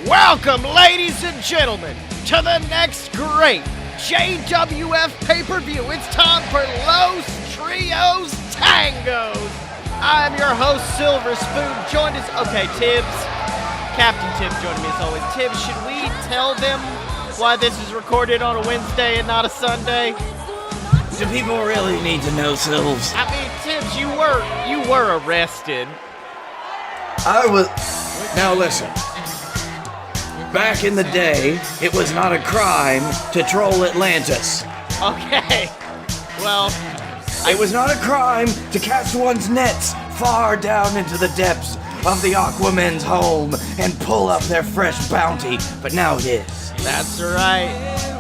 Welcome, ladies and gentlemen, to the next great JWF pay-per-view. It's time for Los Trios Tangos. I'm your host, Silver Spoon, joined as... Okay, Tibbs. Captain Tibbs joining me as always. Tibbs, should we tell them why this is recorded on a Wednesday and not a Sunday? Do people really need to know, Silves? I mean, Tibbs, you were arrested. I was... Now listen. Back in the day, it was not a crime to troll Atlantis. Okay. Well... It was not a crime to cast one's nets far down into the depths of the Aquamen's home and pull up their fresh bounty, but now it is. That's right.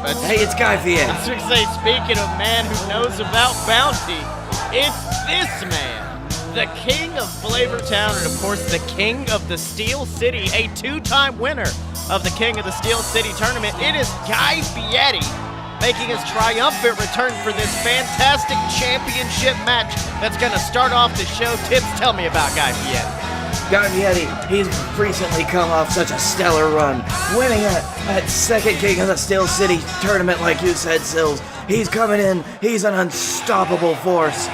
But hey, it's Guy Fieri. I was going to say, speaking of man who knows about bounty, it's this man, the king of Flavortown, and of course the king of the Steel City, a two-time winner of the King of the Steel City tournament. It is Guy Fieri making his triumphant return for this fantastic championship match that's going to start off the show. Tibbs, tell me about Guy Fieri. Guy Fieri, he's recently come off such a stellar run, winning that second King of the Steel City tournament like you said, Sills. He's coming in, he's an unstoppable force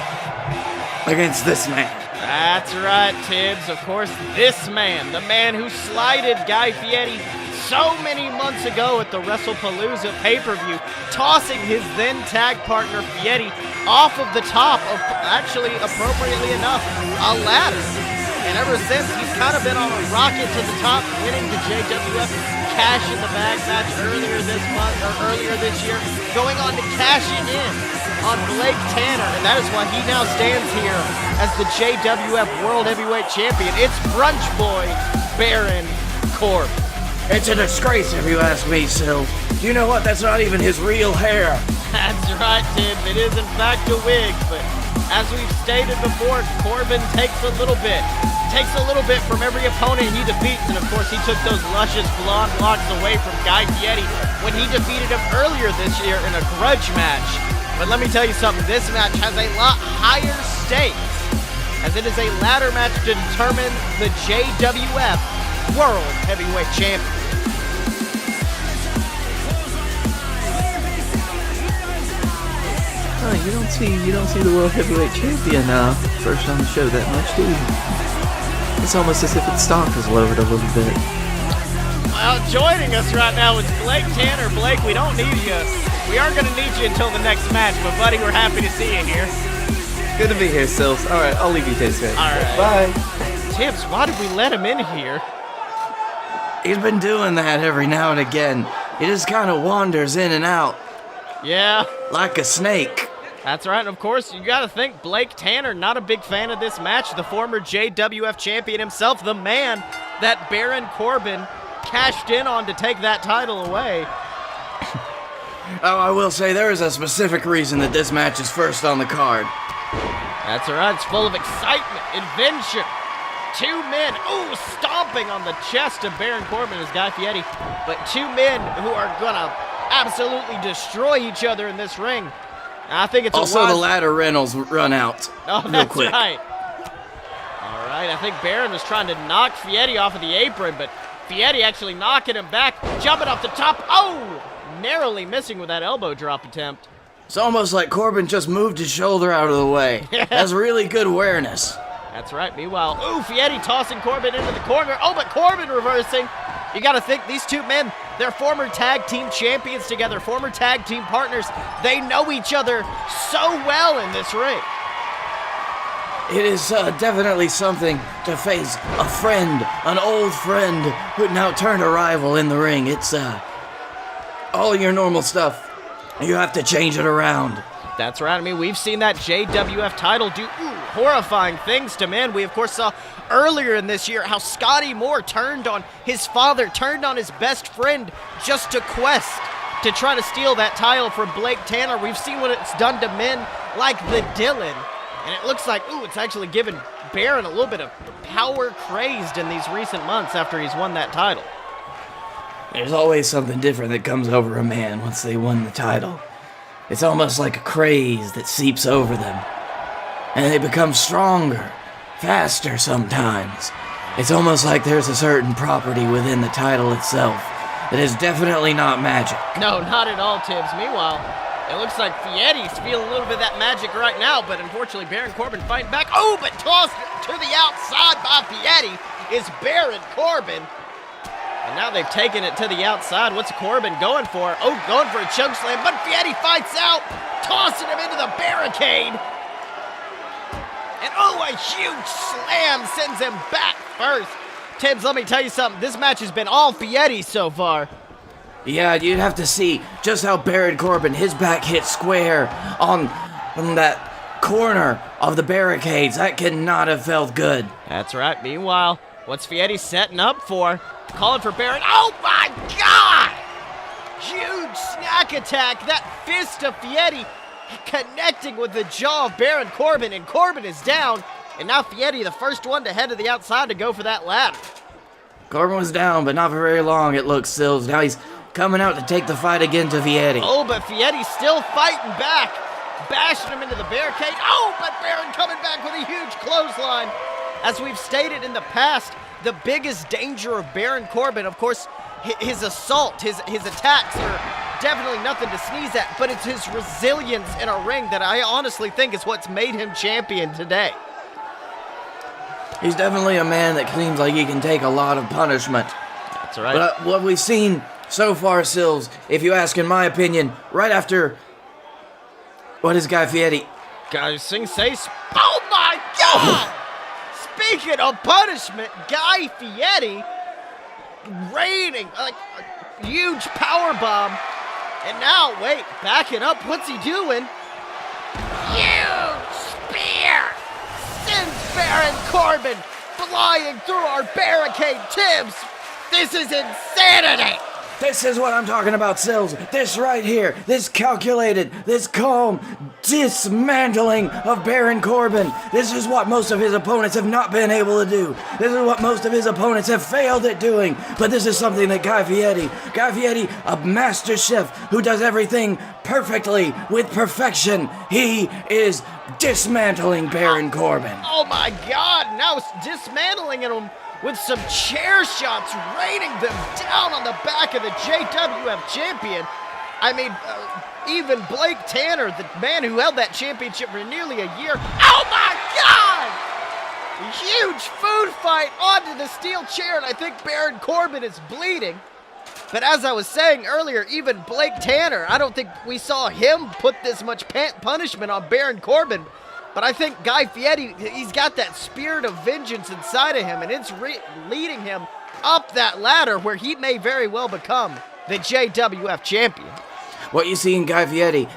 against this man. That's right, Tibbs. Of course, this man, the man who slighted Guy Fieri so many months ago at the WrestlePalooza pay-per-view, tossing his then tag partner Fieri off of the top of, actually, appropriately enough, a ladder. And ever since, he's kind of been on a rocket to the top, winning the JWF Cash in the Bag match earlier this year, going on to cashing in on Blake Tanner, and that is why he now stands here as the JWF World Heavyweight Champion. It's Brunch Boy Baron Corbin. It's a disgrace if you ask me, Sil. You know what? That's not even his real hair. That's right, Tim. It is in fact a wig, but as we've stated before, Corbin takes a little bit from every opponent he defeats, and of course he took those luscious blonde locks away from Guy Fieri when he defeated him earlier this year in a grudge match. But let me tell you something, this match has a lot higher stakes, as it is a ladder match to determine the JWF World Heavyweight Champion. Oh, you don't see the World Heavyweight Champion first on the show that much, do you? It's almost as if its stock has lowered a little bit. Well, joining us right now is Blake Tanner. Blake, we don't need you. We aren't going to need you until the next match, but buddy, we're happy to see you here. Good to be here, Sills. All right, I'll leave you to it. All right. Bye. Tibbs, why did we let him in here? He's been doing that every now and again. He just kind of wanders in and out. Yeah. Like a snake. That's right, and of course, you gotta think Blake Tanner, not a big fan of this match. The former JWF champion himself, the man that Baron Corbin cashed in on to take that title away. Oh, I will say there is a specific reason that this match is first on the card. That's right, it's full of excitement, adventure. Two men, stomping on the chest of Baron Corbin as Guy Fieri, but two men who are gonna absolutely destroy each other in this ring. I think it's also the ladder rentals run out. Oh, real that's quick. right. All right, I think Baron was trying to knock Fieri off of the apron, but Fieri actually knocking him back, jumping off the top. Oh, narrowly missing with that elbow drop attempt. It's almost like Corbin just moved his shoulder out of the way. That's really good awareness. That's right. Meanwhile, Fieri tossing Corbin into the corner. Oh, but Corbin reversing. You got to think these two men, they're former tag team champions together, former tag team partners. They know each other so well in this ring. It is definitely something to face a friend, an old friend, who now turned a rival in the ring. It's all your normal stuff. You have to change it around. That's right. I mean, we've seen that JWF title do horrifying things to men. We, of course, saw earlier in this year how Scottye Moore turned on his father, turned on his best friend just to quest to try to steal that title from Blake Tanner. We've seen what it's done to men like the Dylan. And it looks like, it's actually given Baron a little bit of power crazed in these recent months after he's won that title. There's always something different that comes over a man once they won the title. It's almost like a craze that seeps over them. And they become stronger, faster sometimes. It's almost like there's a certain property within the title itself that is definitely not magic. No, not at all, Tibbs. Meanwhile, it looks like Fieri's feeling a little bit of that magic right now, but unfortunately Baron Corbin fighting back. Oh, but tossed to the outside by Fieri is Baron Corbin. And now they've taken it to the outside. What's Corbin going for? Oh, going for a choke slam, but Fieri fights out, tossing him into the barricade. And oh, a huge slam sends him back first. Tibbs, let me tell you something. This match has been all Fieri so far. Yeah, you'd have to see just how Baron Corbin, his back hit square on that corner of the barricades. That could not have felt good. That's right. Meanwhile, what's Fieri setting up for? Calling for Baron. Oh my God! Huge snack attack. That fist of Fieri connecting with the jaw of Baron Corbin, and Corbin is down. And now Fieri, the first one to head to the outside to go for that ladder. Corbin was down, but not for very long, it looks, Sills. Now he's coming out to take the fight again to Fieri. Oh, but Fieri's still fighting back, bashing him into the barricade. Oh, but Baron coming back with a huge clothesline. As we've stated in the past, the biggest danger of Baron Corbin, of course, his assault, his attacks are definitely nothing to sneeze at, but it's his resilience in a ring that I honestly think is what's made him champion today. He's definitely a man that seems like he can take a lot of punishment. That's right. But what we've seen so far, Sills, if you ask in my opinion, right after what is Guy Fieri? Guys, oh my God! Speaking of punishment, Guy Fieri raining like a huge power bomb. And now, wait, backing up, what's he doing? Huge spear sends Baron Corbin flying through our barricade. Tibbs, this is insanity. This is what I'm talking about, Sills. This right here, this calculated, this calm dismantling of Baron Corbin. This is what most of his opponents have not been able to do. This is what most of his opponents have failed at doing. But this is something that Guy Fieri, a master chef who does everything perfectly with perfection, he is dismantling Baron Corbin. Oh my God, now it's dismantling him with some chair shots, raining them down on the back of the JWF champion. I mean, even Blake Tanner, the man who held that championship for nearly a year. Oh my God! Huge food fight onto the steel chair, and I think Baron Corbin is bleeding. But as I was saying earlier, even Blake Tanner, I don't think we saw him put this much punishment on Baron Corbin. But I think Guy Fieri, he's got that spirit of vengeance inside of him, and it's leading him up that ladder where he may very well become the JWF champion. What you see in Guy Fieri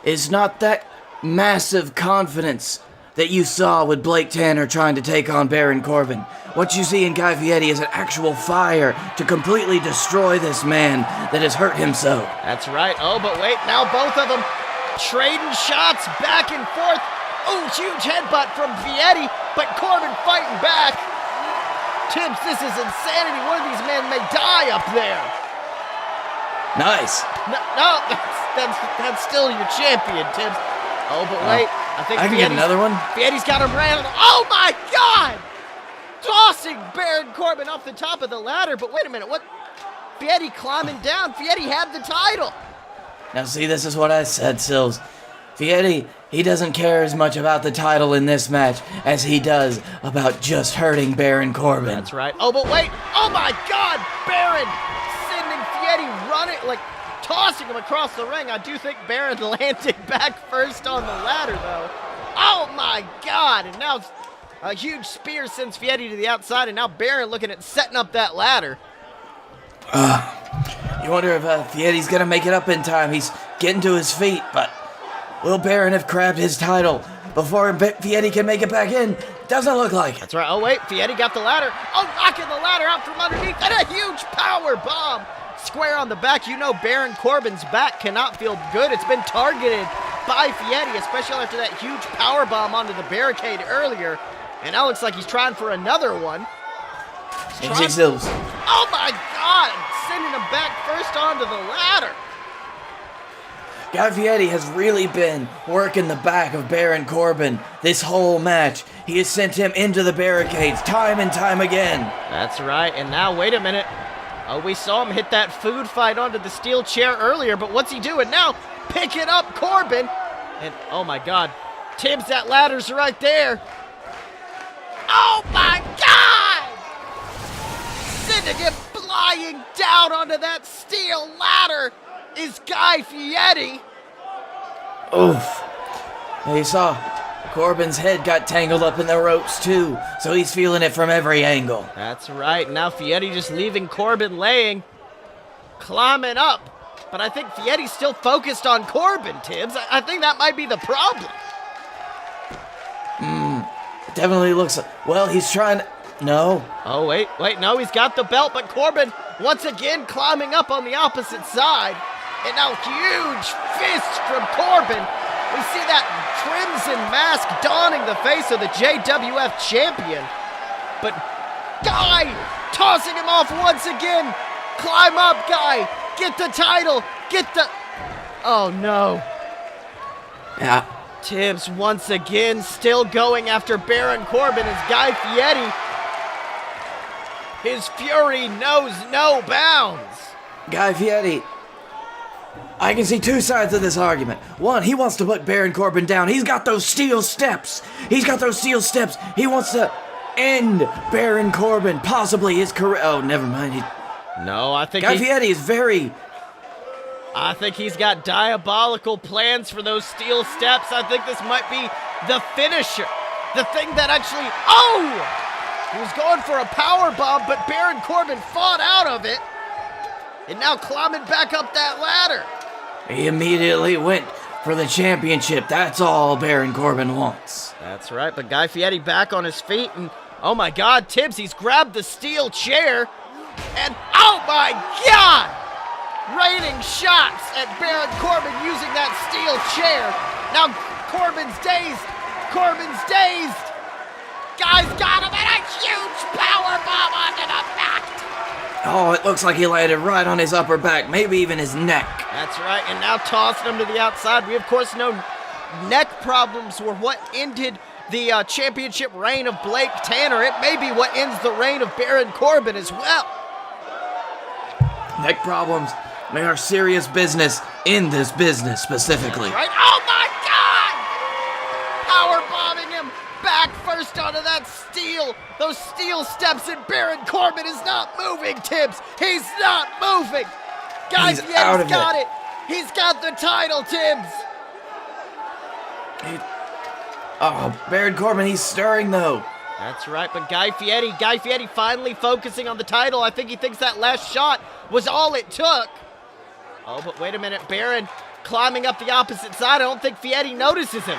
is not that massive confidence that you saw with Blake Tanner trying to take on Baron Corbin. What you see in Guy Fieri is an actual fire to completely destroy this man that has hurt him so. That's right. Oh, but wait, now both of them trading shots back and forth. Oh, huge headbutt from Fieri, but Corbin fighting back. Tibbs, this is insanity. One of these men may die up there. Nice. No, that's still your champion, Tibbs. Oh, but wait. I think I can get another one. Fieri's got him ran. Oh, my God! Tossing Baron Corbin off the top of the ladder. But wait a minute. What? Fieri climbing down. Fieri had the title. Now, see, this is what I said, Sills. Fieri, he doesn't care as much about the title in this match as he does about just hurting Baron Corbin. That's right. Oh, but wait. Oh, my God. Baron sending Fieri running, like tossing him across the ring. I do think Baron landed back first on the ladder, though. Oh, my God. And now a huge spear sends Fieri to the outside, and now Baron looking at setting up that ladder. You wonder if Fieri's going to make it up in time. He's getting to his feet, but will Baron have grabbed his title before Fieri can make it back in? Doesn't look like it. That's right. Oh, wait. Fieri got the ladder. Oh, knocking the ladder out from underneath. And a huge power bomb square on the back. You know Baron Corbin's back cannot feel good. It's been targeted by Fieri, especially after that huge power bomb onto the barricade earlier. And now looks like he's trying for another one. Oh, my God. Sending him back first onto the ladder. Guy Fieri has really been working the back of Baron Corbin this whole match. He has sent him into the barricades time and time again. That's right, and now, wait a minute. Oh, we saw him hit that food fight onto the steel chair earlier, but what's he doing now? Picking up Corbin. And, oh my God, Tibbs, that ladder's right there. Oh my God! Sending him flying down onto that steel ladder is Guy Fieri. Oof. You saw Corbin's head got tangled up in the ropes too, so he's feeling it from every angle. That's right. Now Fieri just leaving Corbin laying, climbing up. But I think Fieri's still focused on Corbin, Tibbs. I think that might be the problem. Definitely looks like, well, he's trying to, no. Oh, wait, no, he's got the belt, but Corbin once again climbing up on the opposite side. And now huge fist from Corbin. We see that crimson mask donning the face of the JWF champion. But Guy tossing him off once again. Climb up, Guy. Get the title. Get the... Oh, no. Yeah. Tibbs once again still going after Baron Corbin as Guy Fieri. His fury knows no bounds. Guy Fieri, I can see two sides of this argument. One, he wants to put Baron Corbin down. He's got those steel steps. He wants to end Baron Corbin, possibly his career. Oh, never mind. No, I think Guy Fieri is very... I think he's got diabolical plans for those steel steps. I think this might be the finisher. The thing that actually... Oh! He was going for a power bomb, but Baron Corbin fought out of it. And now climbing back up that ladder. He immediately went for the championship. That's all Baron Corbin wants. That's right, but Guy Fieri back on his feet. And oh my God, Tibbs, he's grabbed the steel chair. And oh my God! Raining shots at Baron Corbin using that steel chair. Now Corbin's dazed. Guy's got him and a huge power bomb onto the mat. Oh, it looks like he landed right on his upper back, maybe even his neck. That's right, and now tossing him to the outside. We of course know neck problems were what ended the championship reign of Blake Tanner. It may be what ends the reign of Baron Corbin as well. Neck problems. They are serious business in this business specifically. Right? Oh my God! Power bombing him back first onto that steel. Those steel steps, and Baron Corbin is not moving, Tibbs. He's not moving. Guys, Fieri's got it. He's got the title, Tibbs. Baron Corbin, he's stirring though. That's right, but Guy Fieri finally focusing on the title. I think he thinks that last shot was all it took. Oh, but wait a minute, Baron climbing up the opposite side. I don't think Fieri notices him.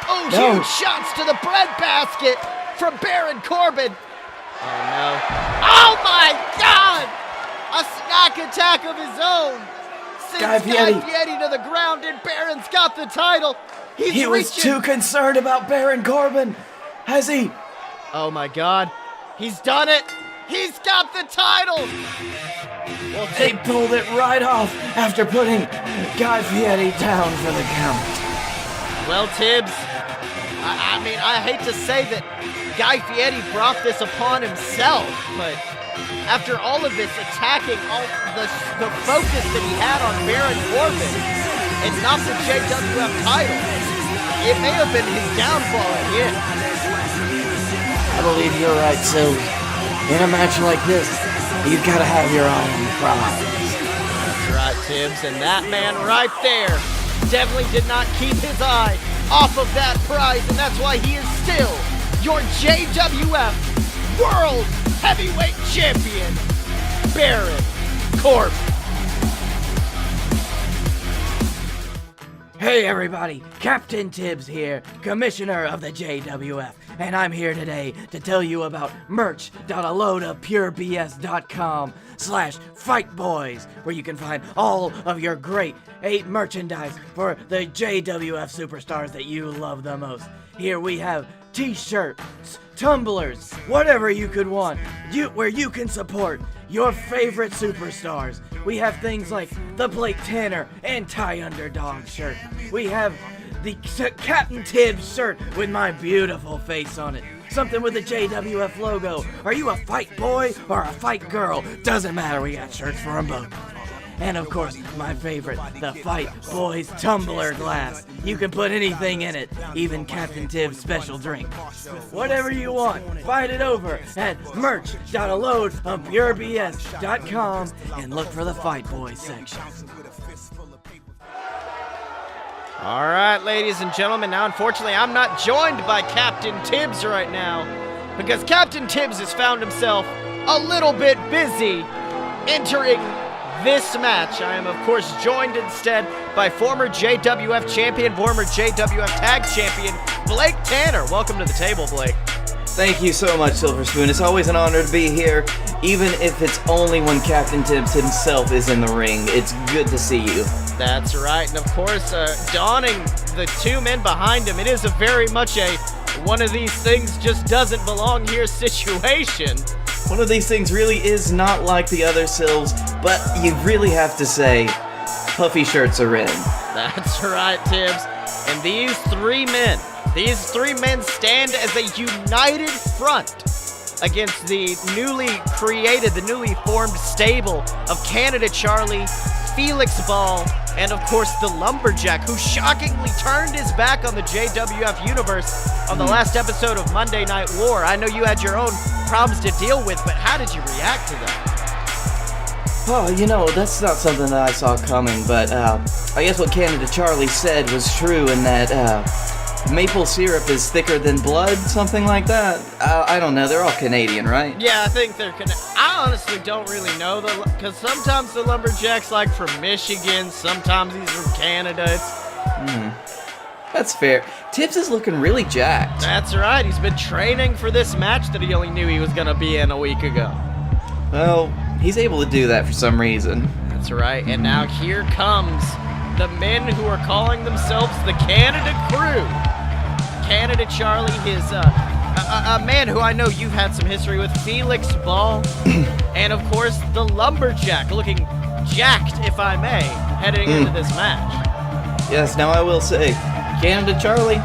Oh, no. Huge shots to the breadbasket from Baron Corbin. Oh, no. Oh, my God! A snack attack of his own. Sends Guy Fieri to the ground, and Baron's got the title. He was too concerned about Baron Corbin. Has he? Oh, my God. He's done it. He's got the title. Well, they pulled it right off after putting Guy Fieri down for the count. Well, Tibbs, I mean, I hate to say that Guy Fieri brought this upon himself, but after all of this attacking all the focus that he had on Baron Corbin and not the JWF title, it may have been his downfall again. I believe you're right, Sills. In a match like this, you've got to have your eye on the prize. That's right, Tibbs, and that man right there definitely did not keep his eye off of that prize, and that's why he is still your JWF World Heavyweight Champion, Baron Corbin. Hey everybody, Captain Tibbs here, Commissioner of the JWF, and I'm here today to tell you about merch.alodapurebs.com/Fight Boyz, where you can find all of your great 8 merchandise for the JWF Superstars that you love the most. Here we have t-shirts, tumblers, whatever you could want, where you can support your favorite superstars. We have things like the Blake Tanner Anti-Underdog shirt. We have the Captain Tibbs shirt with my beautiful face on it. Something with the JWF logo. Are you a fight boy or a fight girl? Doesn't matter, we got shirts for them both. And of course, my favorite, the Fight Boyz tumbler glass. You can put anything in it, even Captain Tibbs' special drink. Whatever you want, find it over at merch.loadofpurebs.com and look for the Fight Boyz section. All right, ladies and gentlemen, now unfortunately I'm not joined by Captain Tibbs right now because Captain Tibbs has found himself a little bit busy entering this match. I am, of course, joined instead by former JWF champion, former JWF tag champion, Blake Tanner. Welcome to the table, Blake. Thank you so much, Silver Spoon. It's always an honor to be here, even if it's only when Captain Tibbs himself is in the ring. It's good to see you. That's right, and of course, donning the two men behind him, it is a very much a one of these things just doesn't belong here situation. One of these things really is not like the other Silves, but you really have to say, puffy shirts are in. That's right, Tibbs. And these three men stand as a united front against the newly formed stable of Canada Charlie, Felix Ball, and of course the Lumberjack, who shockingly turned his back on the JWF universe on the last episode of Monday Night War. I know you had your own problems to deal with, but how did you react to that? Oh, that's not something that I saw coming, but I guess what Canada Charlie said was true in that maple syrup is thicker than blood, something like that. I don't know, they're all Canadian, right? Yeah, I think they're I honestly don't really know, because sometimes the Lumberjack's like from Michigan, sometimes he's from Canada. That's fair. Tibbs is looking really jacked. That's right, he's been training for this match that he only knew he was going to be in a week ago. Well, he's able to do that for some reason. That's right, and now here comes the men who are calling themselves the Canada Crew. Canada Charlie, a man who I know you've had some history with, Felix Ball, and of course the Lumberjack, looking jacked, if I may, heading into this match. Yes, now I will say, Canada Charlie,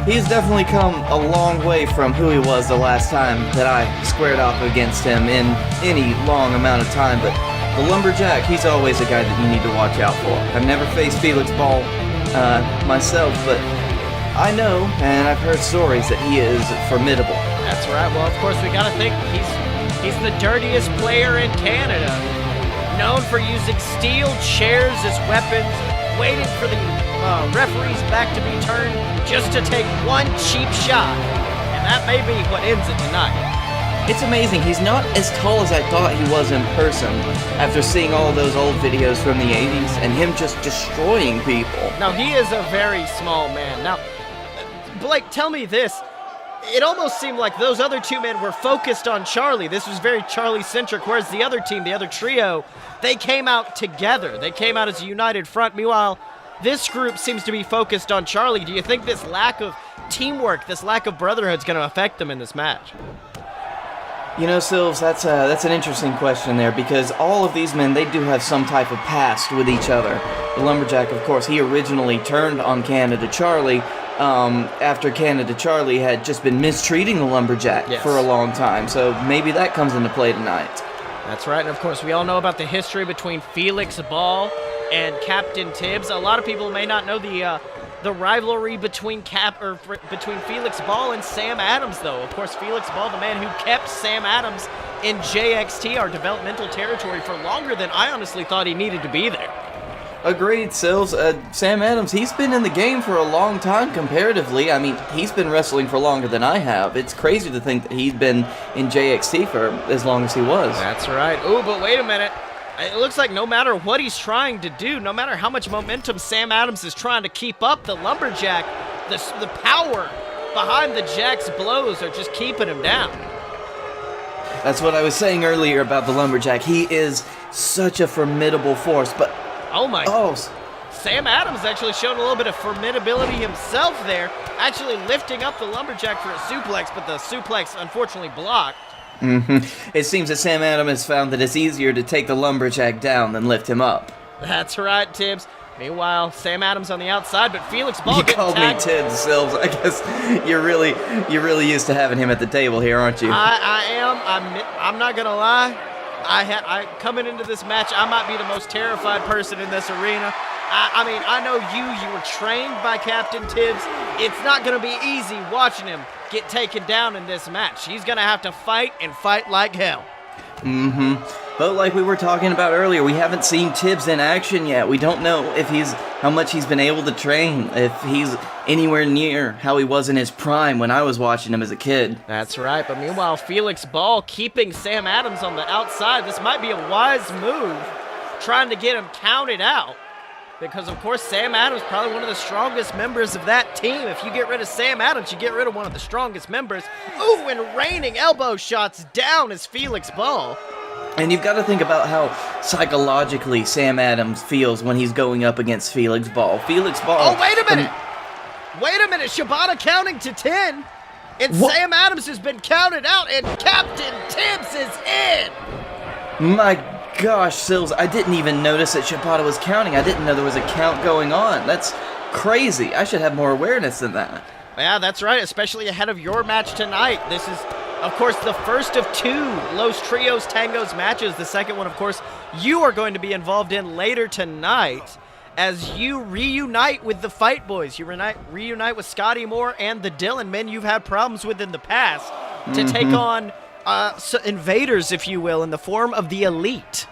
he's definitely come a long way from who he was the last time that I squared off against him in any long amount of time, but the Lumberjack, he's always a guy that you need to watch out for. I've never faced Felix Ball myself, but I know, and I've heard stories that he is formidable. That's right. Well, of course, we gotta think he's the dirtiest player in Canada, known for using steel chairs as weapons, waiting for the referee's back to be turned just to take one cheap shot, and that may be what ends it tonight. It's amazing. He's not as tall as I thought he was in person after seeing all of those old videos from the 80s and him just destroying people. Now, he is a very small man. Now, Blake, tell me this. It almost seemed like those other two men were focused on Charlie. This was very Charlie-centric, whereas the other team, the other trio, they came out together. They came out as a united front. Meanwhile, this group seems to be focused on Charlie. Do you think this lack of teamwork, this lack of brotherhood is going to affect them in this match? Silves, that's an interesting question there, because all of these men, they do have some type of past with each other. The Lumberjack, of course, he originally turned on Canada Charlie after Canada Charlie had just been mistreating the Lumberjack for a long time, so maybe that comes into play tonight. That's right, and of course, we all know about the history between Felix Ball and Captain Tibbs. A lot of people may not know the rivalry between Felix Ball and Sam Adams, though. Of course, Felix Ball, the man who kept Sam Adams in JXT, our developmental territory, for longer than I honestly thought he needed to be there. Agreed, Sills. Sam Adams, he's been in the game for a long time comparatively. I mean, he's been wrestling for longer than I have. It's crazy to think that he's been in JXT for as long as he was. That's right. Oh, but wait a minute. It looks like no matter what he's trying to do, no matter how much momentum Sam Adams is trying to keep up, the Lumberjack, the power behind the Jack's blows are just keeping him down. That's what I was saying earlier about the Lumberjack. He is such a formidable force, but... Oh my... Oh, Sam Adams actually showed a little bit of formidability himself there, actually lifting up the Lumberjack for a suplex, but the suplex unfortunately blocked. It seems that Sam Adams has found that it's easier to take the Lumberjack down than lift him up. That's right, Tibbs. Meanwhile, Sam Adams on the outside, but Felix Ball You getting called me tagged. Tibbs, Silves. I guess you're really used to having him at the table here, aren't you? I am. I'm not gonna lie. Coming into this match, I might be the most terrified person in this arena. I mean, I know you were trained by Captain Tibbs. It's not gonna be easy watching him get taken down in this match. He's gonna have to fight and fight like hell. But like we were talking about earlier, we haven't seen Tibbs in action yet. We don't know if how much he's been able to train, if he's anywhere near how he was in his prime when I was watching him as a kid. That's right, but meanwhile, Felix Ball keeping Sam Adams on the outside. This might be a wise move, trying to get him counted out. Because, of course, Sam Adams is probably one of the strongest members of that team. If you get rid of Sam Adams, you get rid of one of the strongest members. Ooh, and raining elbow shots down is Felix Ball. And you've got to think about how psychologically Sam Adams feels when he's going up against Felix Ball. Felix Ball... Oh, wait a minute! Wait a minute, Shibata counting to 10. And What? Sam Adams has been counted out, and Captain Tibbs is in. My gosh, Sills, I didn't even notice that Shibata was counting. I didn't know there was a count going on. That's crazy. I should have more awareness than that. Yeah, that's right, especially ahead of your match tonight. This is, of course, the first of 2 Los Trios Tangos matches. The second one, of course, you are going to be involved in later tonight as you reunite with the Fight Boyz. You reunite with Scottye Moore and the Dillon men you've had problems with in the past to take on invaders, if you will, in the form of the Elite.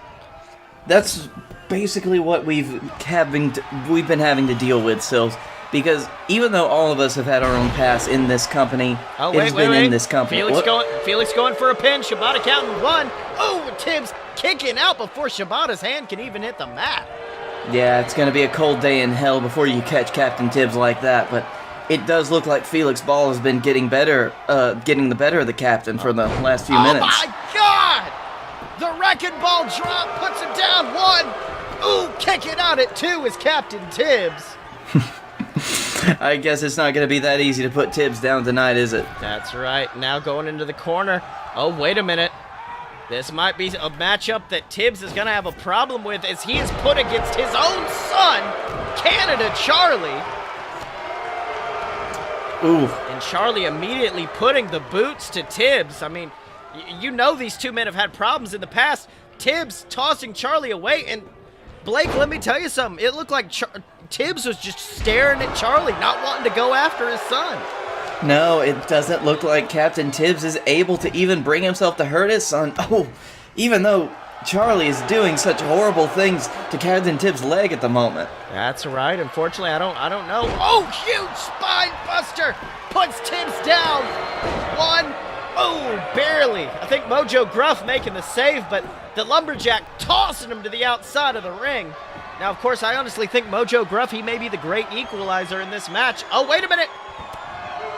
That's basically what we've been having to deal with, Sills. Because even though all of us have had our own past in this company, in this company. Felix going for a pin. Shibata counting 1. Oh, Tibbs kicking out before Shibata's hand can even hit the mat. Yeah, it's going to be a cold day in hell before you catch Captain Tibbs like that, but it does look like Felix Ball has been getting the better of the captain for the last few minutes. Oh my God! The wrecking ball drop puts him down 1. Ooh, kicking out at 2 is Captain Tibbs. I guess it's not going to be that easy to put Tibbs down tonight, is it? That's right. Now going into the corner. Oh, wait a minute. This might be a matchup that Tibbs is going to have a problem with as he is put against his own son, Canada Charlie. Ooh. And Charlie immediately putting the boots to Tibbs. I mean, you know these two men have had problems in the past. Tibbs tossing Charlie away. And Blake, let me tell you something. It looked like Tibbs was just staring at Charlie, not wanting to go after his son. No, it doesn't look like Captain Tibbs is able to even bring himself to hurt his son. Oh, even though Charlie is doing such horrible things to Captain Tibbs' leg at the moment. That's right. Unfortunately, I don't know. Oh, huge spine buster puts Tibbs down. 1. Oh, barely. I think Mojo Gruff making the save, but the Lumberjack tossing him to the outside of the ring. Now, of course, I honestly think Mojo Gruff, he may be the great equalizer in this match. Oh, wait a minute.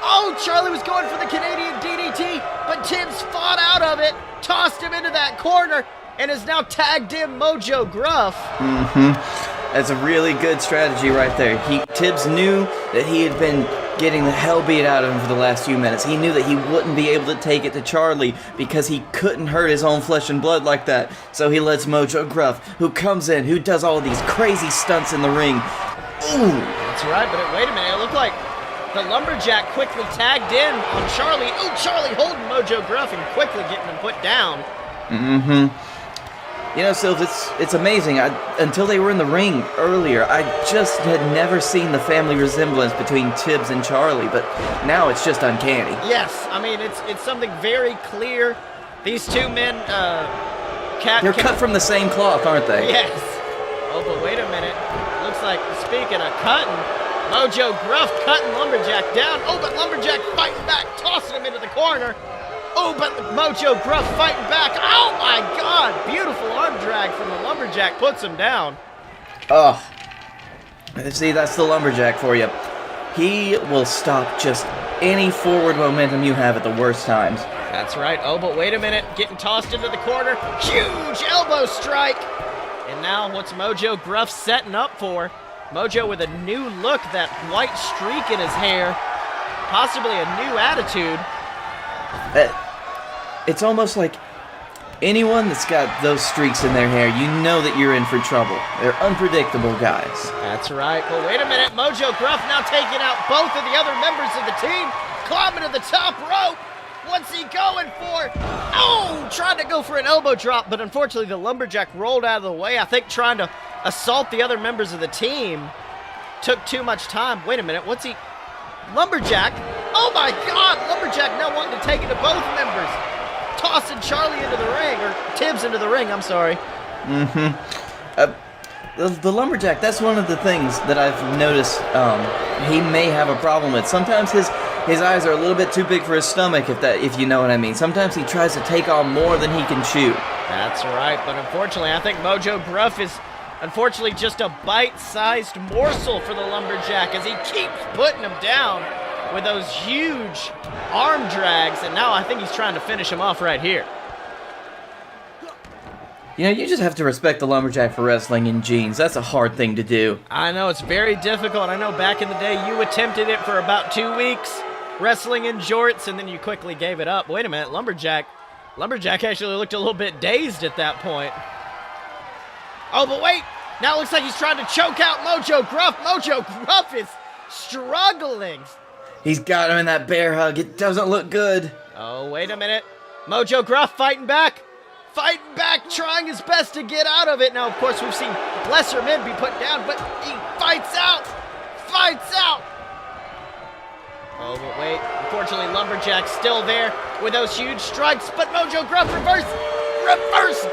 Oh, Charlie was going for the Canadian DDT, but Tibbs fought out of it, tossed him into that corner, and has now tagged in Mojo Gruff. That's a really good strategy right there. Tibbs knew that he had been getting the hell beat out of him for the last few minutes. He knew that he wouldn't be able to take it to Charlie because he couldn't hurt his own flesh and blood like that. So he lets Mojo Gruff, who comes in, who does all these crazy stunts in the ring. Ooh! That's right, but wait a minute. It looked like the Lumberjack quickly tagged in on Charlie. Ooh, Charlie holding Mojo Gruff and quickly getting him put down. You know, Silv, it's amazing. Until they were in the ring earlier, I just had never seen the family resemblance between Tibbs and Charlie, but now it's just uncanny. Yes, I mean, it's something very clear. These two men, They're cut from the same cloth, aren't they? Yes. Oh, but wait a minute. Looks like, speaking of cutting, Mojo Gruff cutting Lumberjack down. Oh, but Lumberjack fighting back, tossing him into the corner. Oh, but Mojo Gruff fighting back. Oh, my God. Beautiful arm drag from the Lumberjack puts him down. Oh. See, that's the Lumberjack for you. He will stop just any forward momentum you have at the worst times. That's right. Oh, but wait a minute. Getting tossed into the corner. Huge elbow strike. And now what's Mojo Gruff setting up for? Mojo with a new look, that white streak in his hair, possibly a new attitude. It's almost like anyone that's got those streaks in their hair, you know that you're in for trouble. They're unpredictable guys. That's right. Well, wait a minute. Mojo Gruff now taking out both of the other members of the team, climbing to the top rope. What's he going for? Oh, trying to go for an elbow drop, but unfortunately the Lumberjack rolled out of the way. I think trying to assault the other members of the team took too much time. Wait a minute. What's he? Lumberjack? Oh my God! Lumberjack now wanting to take it to both members. Tossing Charlie into the ring, or Tibbs into the ring, I'm sorry. The Lumberjack, that's one of the things that I've noticed he may have a problem with. Sometimes his eyes are a little bit too big for his stomach, if you know what I mean. Sometimes he tries to take on more than he can chew. That's right, but unfortunately, I think Mojo Gruff is unfortunately just a bite-sized morsel for the Lumberjack as he keeps putting him down with those huge arm drags, and now I think he's trying to finish him off right here. You know, you just have to respect the Lumberjack for wrestling in jeans. That's a hard thing to do. I know, it's very difficult. I know back in the day you attempted it for about 2 weeks, wrestling in jorts, and then you quickly gave it up. Wait a minute, Lumberjack actually looked a little bit dazed at that point. Oh, but wait, now it looks like he's trying to choke out Mojo Gruff. Mojo Gruff is struggling. He's got him in that bear hug. It doesn't look good. Oh, wait a minute. Mojo Gruff fighting back, trying his best to get out of it. Now, of course, we've seen lesser men be put down, but he fights out. Oh, but wait. Unfortunately, Lumberjack's still there with those huge strikes, but Mojo Gruff reverse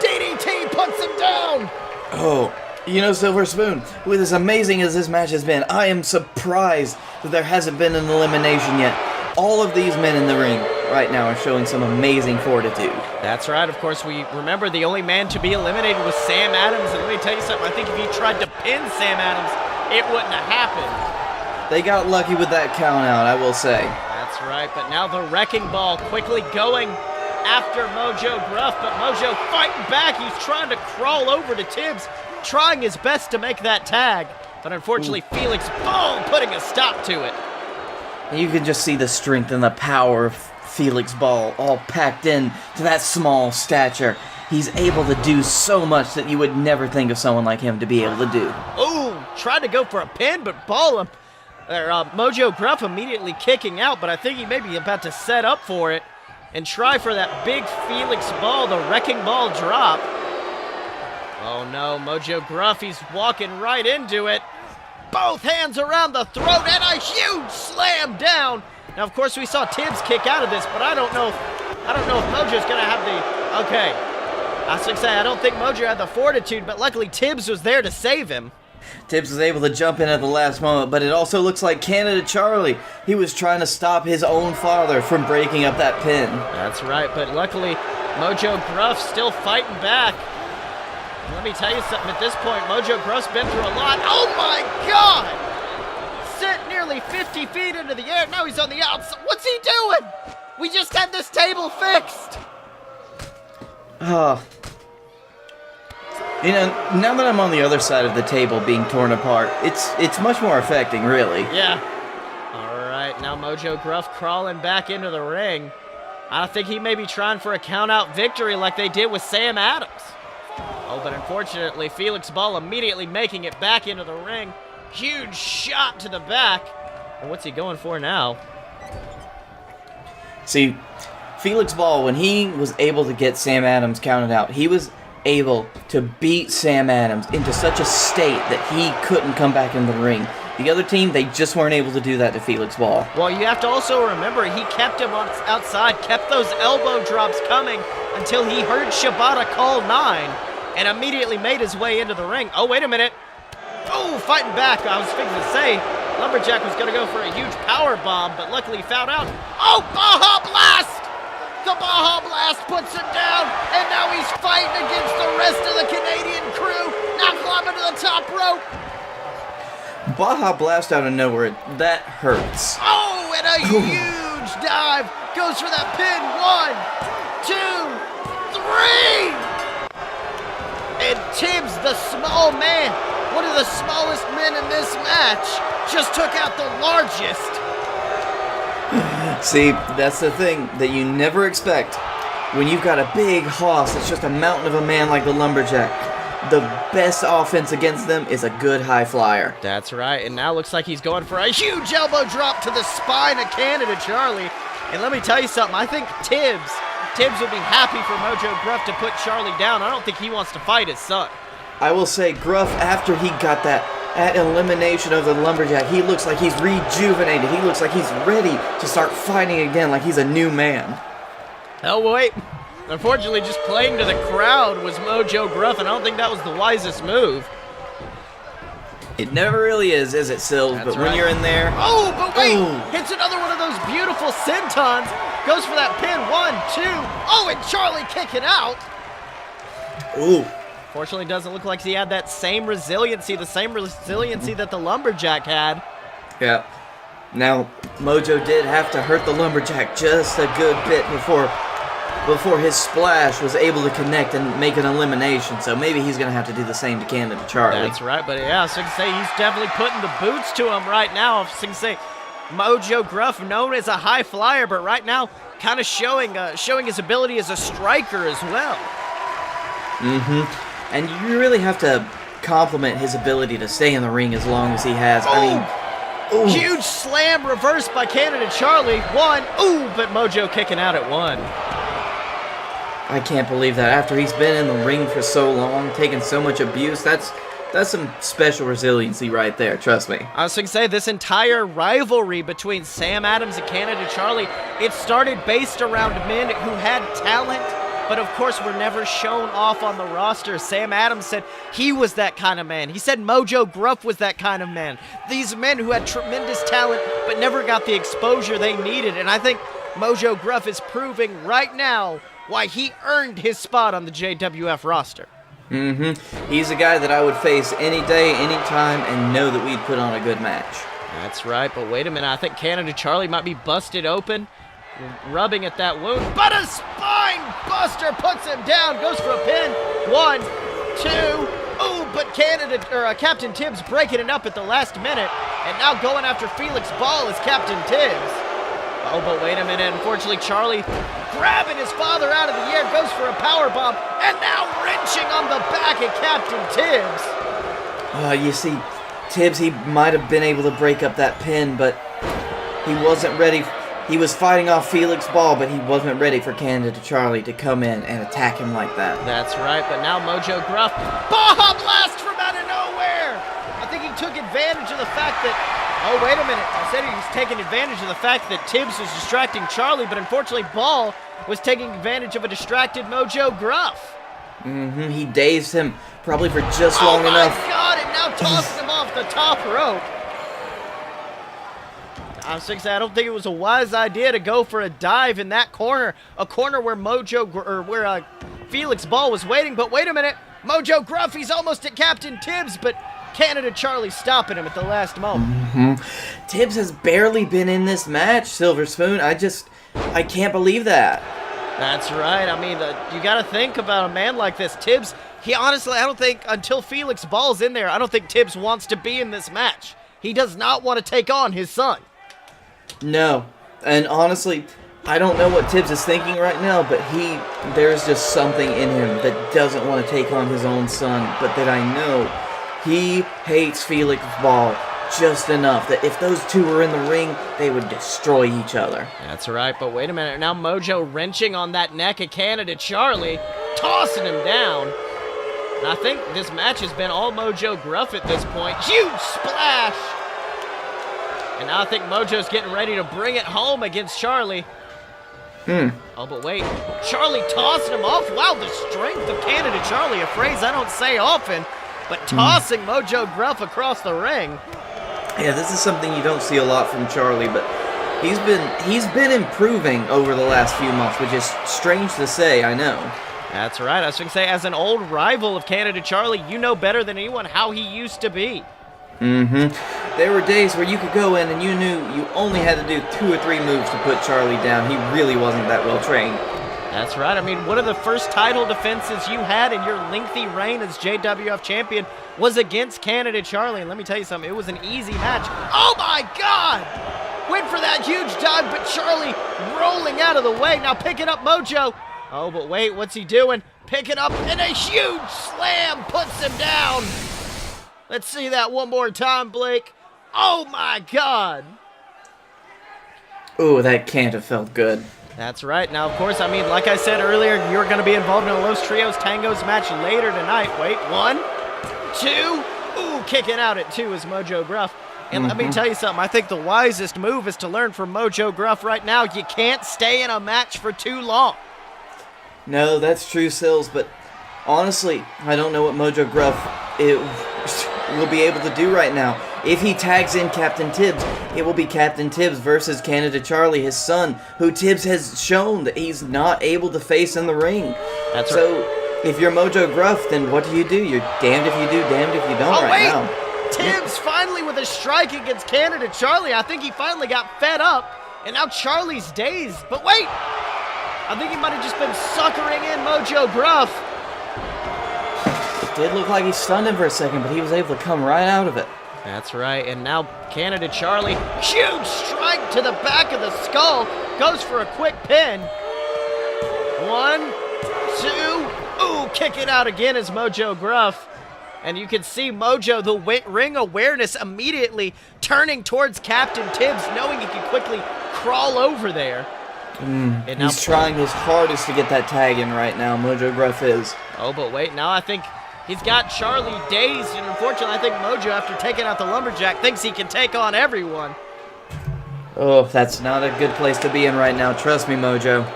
DDT puts him down. Oh, you know, Silver Spoon, with as amazing as this match has been, I am surprised that there hasn't been an elimination yet. All of these men in the ring right now are showing some amazing fortitude. That's right. Of course, we remember the only man to be eliminated was Sam Adams, and let me tell you something, I think if he tried to pin Sam Adams, it wouldn't have happened. They got lucky with that count out, I will say. That's right, but now the Wrecking Ball quickly going after Mojo Gruff, but Mojo fighting back. He's trying to crawl over to Tibbs, trying his best to make that tag, but unfortunately Felix, boom, putting a stop to it. You can just see the strength and the power of Felix Ball all packed in to that small stature. He's able to do so much that you would never think of someone like him to be able to do. Ooh, tried to go for a pin, but Mojo Gruff immediately kicking out, but I think he may be about to set up for it and try for that big Felix Ball, the Wrecking Ball drop. Oh no, Mojo Gruff, he's walking right into it. Both hands around the throat and a huge slam down. Now, of course, we saw Tibbs kick out of this, but I don't know if Mojo's gonna have the, okay. I was gonna say, I don't think Mojo had the fortitude, but luckily Tibbs was there to save him. Tibbs was able to jump in at the last moment, but it also looks like Canada Charlie. He was trying to stop his own father from breaking up that pin. That's right, but luckily Mojo Gruff still fighting back. Let me tell you something, at this point, Mojo Gruff's been through a lot. Oh my God! Sent nearly 50 feet into the air, now he's on the outside. What's he doing? We just had this table fixed. You know, now that I'm on the other side of the table being torn apart, it's much more affecting, really. Yeah. All right, now Mojo Gruff crawling back into the ring. I think he may be trying for a count-out victory like they did with Sam Adams. Oh, but unfortunately, Felix Ball immediately making it back into the ring. Huge shot to the back. And what's he going for now? See, Felix Ball, when he was able to get Sam Adams counted out, he was able to beat Sam Adams into such a state that he couldn't come back in the ring. The other team, they just weren't able to do that to Felix Ball. Well, you have to also remember, he kept him outside, kept those elbow drops coming until he heard Shibata call 9 and immediately made his way into the ring. Oh, wait a minute. Oh, fighting back. I was fixing to say Lumberjack was going to go for a huge power bomb, but luckily found out. Oh, Baja Blast! The Baja Blast puts him down, and now he's fighting against the rest of the Canadian crew. Now climbing to the top rope. Baja Blast out of nowhere, that hurts. Oh, and a huge dive. Goes for that pin. 1, 2, 3. And Tibbs, the small man, one of the smallest men in this match, just took out the largest. See, that's the thing that you never expect. When you've got a big hoss that's just a mountain of a man like the Lumberjack, the best offense against them is a good high flyer. That's right, and now looks like he's going for a huge elbow drop to the spine of Canada Charlie. And let me tell you something, I think Tibbs will be happy for Mojo Gruff to put Charlie down. I don't think he wants to fight his son. I will say, Gruff, after he got that elimination of the Lumberjack, he looks like he's rejuvenated. He looks like he's ready to start fighting again, like he's a new man. Oh, wait. Unfortunately, just playing to the crowd was Mojo Gruff, and I don't think that was the wisest move. It never really is it, Sills? But when you're in there... Oh, but wait! Ooh. Hits another one of those beautiful sentons. Goes for that pin. 1, 2. Oh, and Charlie kicking out. Ooh. Fortunately, doesn't look like he had that same resiliency, that the Lumberjack had. Yeah. Now, Mojo did have to hurt the Lumberjack just a good bit before his splash was able to connect and make an elimination, so maybe he's going to have to do the same to Canada Charlie. That's right, but yeah, so I can say he's definitely putting the boots to him right now. So I can say Mojo Gruff, known as a high flyer, but right now kind of showing his ability as a striker as well. Mm-hmm. And you really have to compliment his ability to stay in the ring as long as he has. Ooh. Huge slam reversed by Canada Charlie. 1. Ooh, but Mojo kicking out at 1. I can't believe that. After he's been in the ring for so long, taking so much abuse, that's some special resiliency right there, trust me. I was going to say, this entire rivalry between Sam Adams and Canada Charlie, it started based around men who had talent, but of course were never shown off on the roster. Sam Adams said he was that kind of man. He said Mojo Gruff was that kind of man. These men who had tremendous talent, but never got the exposure they needed. And I think Mojo Gruff is proving right now why he earned his spot on the JWF roster. Mm-hmm. He's a guy that I would face any day, any time, and know that we'd put on a good match. That's right, but wait a minute. I think Canada Charlie might be busted open, rubbing at that wound. But a spine buster puts him down, goes for a pin. 1, 2. Ooh, but Captain Tibbs breaking it up at the last minute, and now going after Felix Ball is Captain Tibbs. Oh, but wait a minute. Unfortunately, Charlie grabbing his father out of the air, goes for a powerbomb, and now wrenching on the back of Captain Tibbs. You see, Tibbs, he might have been able to break up that pin, but he wasn't ready. He was fighting off Felix Ball, but he wasn't ready for Canada Charlie to come in and attack him like that. That's right, but now Mojo Gruff, Baja Blast from out of nowhere! I think he took advantage of the fact that... Oh, wait a minute. I said he was taking advantage of the fact that Tibbs was distracting Charlie, but unfortunately Ball was taking advantage of a distracted Mojo Gruff. Mm-hmm. He dazed him probably for just long enough. Oh, my God, and now tossing him off the top rope. I don't think it was a wise idea to go for a dive in that corner, a corner where where Felix Ball was waiting, but wait a minute. Mojo Gruff, he's almost at Captain Tibbs, but Canada Charlie stopping him at the last moment. Mm-hmm. Tibbs has barely been in this match, Silver Spoon. I can't believe that. That's right. I mean, you got to think about a man like this. Tibbs, he honestly, I don't think, until Felix Ball's in there, I don't think Tibbs wants to be in this match. He does not want to take on his son. No. And honestly, I don't know what Tibbs is thinking right now, but there's just something in him that doesn't want to take on his own son, but that I know he hates Felix Ball just enough that if those two were in the ring, they would destroy each other. That's right, but wait a minute. Now Mojo wrenching on that neck of Canada Charlie, tossing him down. And I think this match has been all Mojo Gruff at this point. Huge splash! And now I think Mojo's getting ready to bring it home against Charlie. Oh, but wait. Charlie tossing him off. Wow, the strength of Canada Charlie, a phrase I don't say often, but tossing Mojo Gruff across the ring. Yeah, this is something you don't see a lot from Charlie, but he's been improving over the last few months, which is strange to say, I know. That's right. I was going to say, as an old rival of Canada Charlie, you know better than anyone how he used to be. Mm-hmm. There were days where you could go in and you knew you only had to do 2 or 3 moves to put Charlie down. He really wasn't that well trained. That's right. I mean, one of the first title defenses you had in your lengthy reign as JWF champion was against Canada Charlie. And let me tell you something, it was an easy match. Oh my God! Went for that huge dive, but Charlie rolling out of the way. Now picking up Mojo. Oh, but wait, what's he doing? Picking up, and a huge slam puts him down. Let's see that one more time, Blake. Oh my God. Ooh, that can't have felt good. That's right. Now, of course, I mean, like I said earlier, you're going to be involved in a Los Trios Tangos match later tonight. Wait, 1, 2. Ooh, kicking out at 2 is Mojo Gruff. And let me tell you something. I think the wisest move is to learn from Mojo Gruff right now. You can't stay in a match for too long. No, that's true, Sills, but honestly, I don't know what Mojo Gruff will be able to do right now. If he tags in Captain Tibbs, it will be Captain Tibbs versus Canada Charlie, his son, who Tibbs has shown that he's not able to face in the ring. That's right. So, if you're Mojo Gruff, then what do? You're damned if you do, damned if you don't now. Tibbs finally with a strike against Canada Charlie. I think he finally got fed up, and now Charlie's dazed. But wait! I think he might have just been suckering in Mojo Gruff. It did look like he stunned him for a second, but he was able to come right out of it. That's right, and now Canada Charlie, huge strike to the back of the skull, goes for a quick pin. 1, 2, ooh, kick it out again as Mojo Gruff. And you can see Mojo, the ring awareness, immediately turning towards Captain Tibbs, knowing he can quickly crawl over there. And he's trying his hardest to get that tag in right now, Mojo Gruff is. Oh, but wait, now I think he's got Charlie dazed, and unfortunately I think Mojo, after taking out the Lumberjack, thinks he can take on everyone. Oh, that's not a good place to be in right now, trust me, Mojo.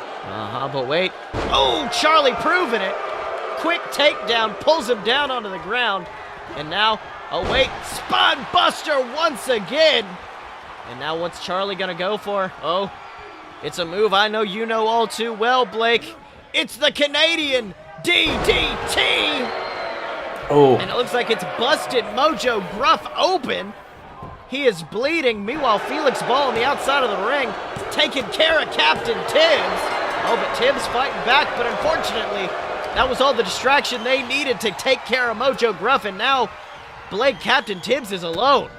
But wait. Oh, Charlie proving it. Quick takedown, pulls him down onto the ground. And now, oh wait, Spine Buster once again. And now what's Charlie gonna go for? Oh, it's a move I know you know all too well, Blake. It's the Canadian DDT. Oh. And it looks like it's busted Mojo Gruff open. He is bleeding. Meanwhile, Felix Ball on the outside of the ring, taking care of Captain Tibbs. Oh, but Tibbs fighting back, but unfortunately, that was all the distraction they needed to take care of Mojo Gruff, and now Blake, Captain Tibbs is alone.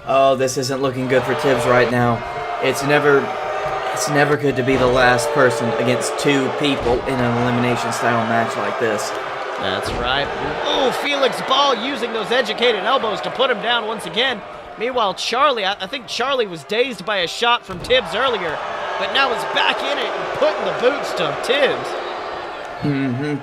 Oh, this isn't looking good for Tibbs right now. It's never good to be the last person against 2 people in an elimination-style match like this. That's right. Oh, Felix Ball using those educated elbows to put him down once again. Meanwhile, Charlie, I think Charlie was dazed by a shot from Tibbs earlier, but now is back in it and putting the boots to Tibbs.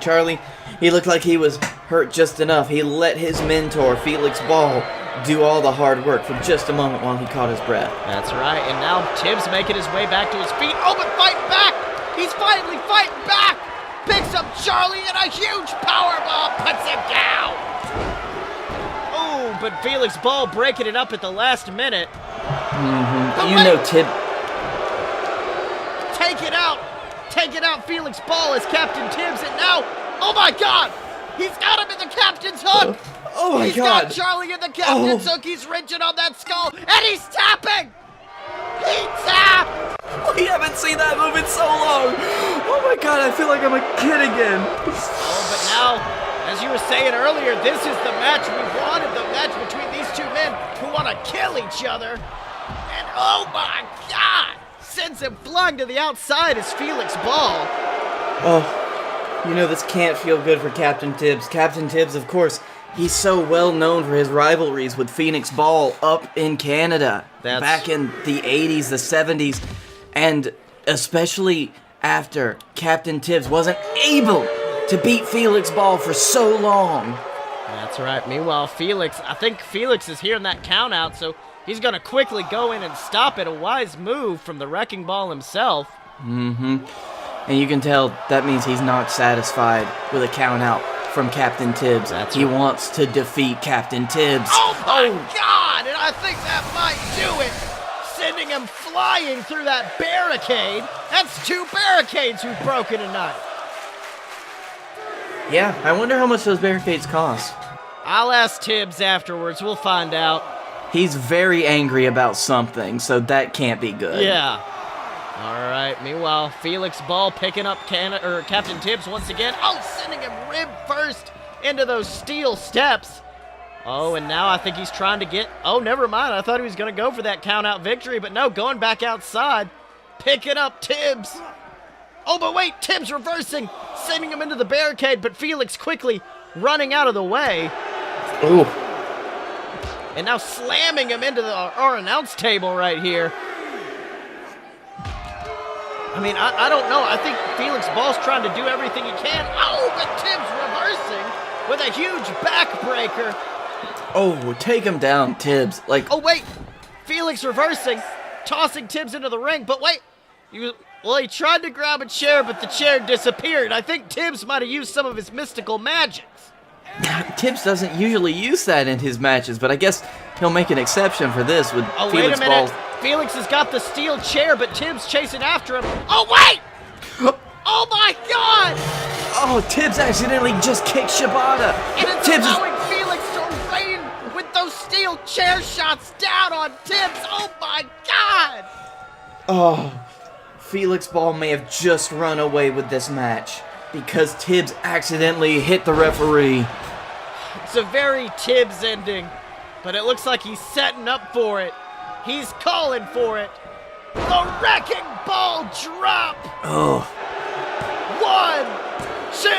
Charlie, he looked like he was hurt just enough. He let his mentor, Felix Ball, do all the hard work for just a moment while he caught his breath. That's right, and now Tibbs making his way back to his feet. Oh, but fighting back! He's finally fighting back! Picks up Charlie and a huge powerbomb puts him down! Oh, but Felix Ball breaking it up at the last minute. You know Tibbs... Take it out, Felix Ball as Captain Tibbs, and now, oh my God! He's got him in the captain's hook! Oh my He's God! He's got Charlie in the captain's hook, he's wrenching on that skull, and he's tapping! He tapped! We haven't seen that move in so long! Oh my God, I feel like I'm a kid again! Oh, but now, as you were saying earlier, this is the match we wanted, the match between these 2 men who want to kill each other. And oh my God! Sends him flying to the outside as Felix Ball. Oh, you know this can't feel good for Captain Tibbs. Captain Tibbs, of course, he's so well known for his rivalries with Felix Ball up in Canada. Back in the 80s, the 70s, and especially after Captain Tibbs wasn't able to beat Felix Ball for so long. That's right. Meanwhile, I think Felix is hearing that count out, so he's going to quickly go in and stop it. A wise move from the Wrecking Ball himself. And you can tell that means he's not satisfied with a count out from Captain Tibbs. He wants to defeat Captain Tibbs. Oh my God! And I think that might do it. Sending him flying through that barricade. That's 2 barricades we've broken tonight. Yeah, I wonder how much those barricades cost. I'll ask Tibbs afterwards. We'll find out. He's very angry about something, so that can't be good. Yeah. All right, meanwhile, Felix Ball picking up Captain Tibbs once again. Oh, sending him rib first into those steel steps. Oh, and now I think he's trying to get... Oh, never mind. I thought he was going to go for that count-out victory, but no, going back outside, picking up Tibbs. Oh, but wait, Tibbs reversing, sending him into the barricade, but Felix quickly running out of the way. Ooh. And now slamming him into our announce table right here. I mean, I don't know. I think Felix Ball's trying to do everything he can. Oh, but Tibbs reversing with a huge backbreaker. Oh, take him down, Tibbs. Oh, wait. Felix reversing, tossing Tibbs into the ring. But wait. He tried to grab a chair, but the chair disappeared. I think Tibbs might have used some of his mystical magics. Tibbs doesn't usually use that in his matches, but I guess he'll make an exception for this with Oh, Felix wait a minute. Ball. Felix has got the steel chair, but Tibbs chasing after him. Oh, wait! Oh, my God! Oh, Tibbs accidentally just kicked Shibata. And it's Tibbs allowing Felix to rain with those steel chair shots down on Tibbs. Oh, my God! Oh, Felix Ball may have just run away with this match because Tibbs accidentally hit the referee. It's a very Tibbs ending, but it looks like he's setting up for it. He's calling for it. The Wrecking Ball drop. Oh. 1, 2,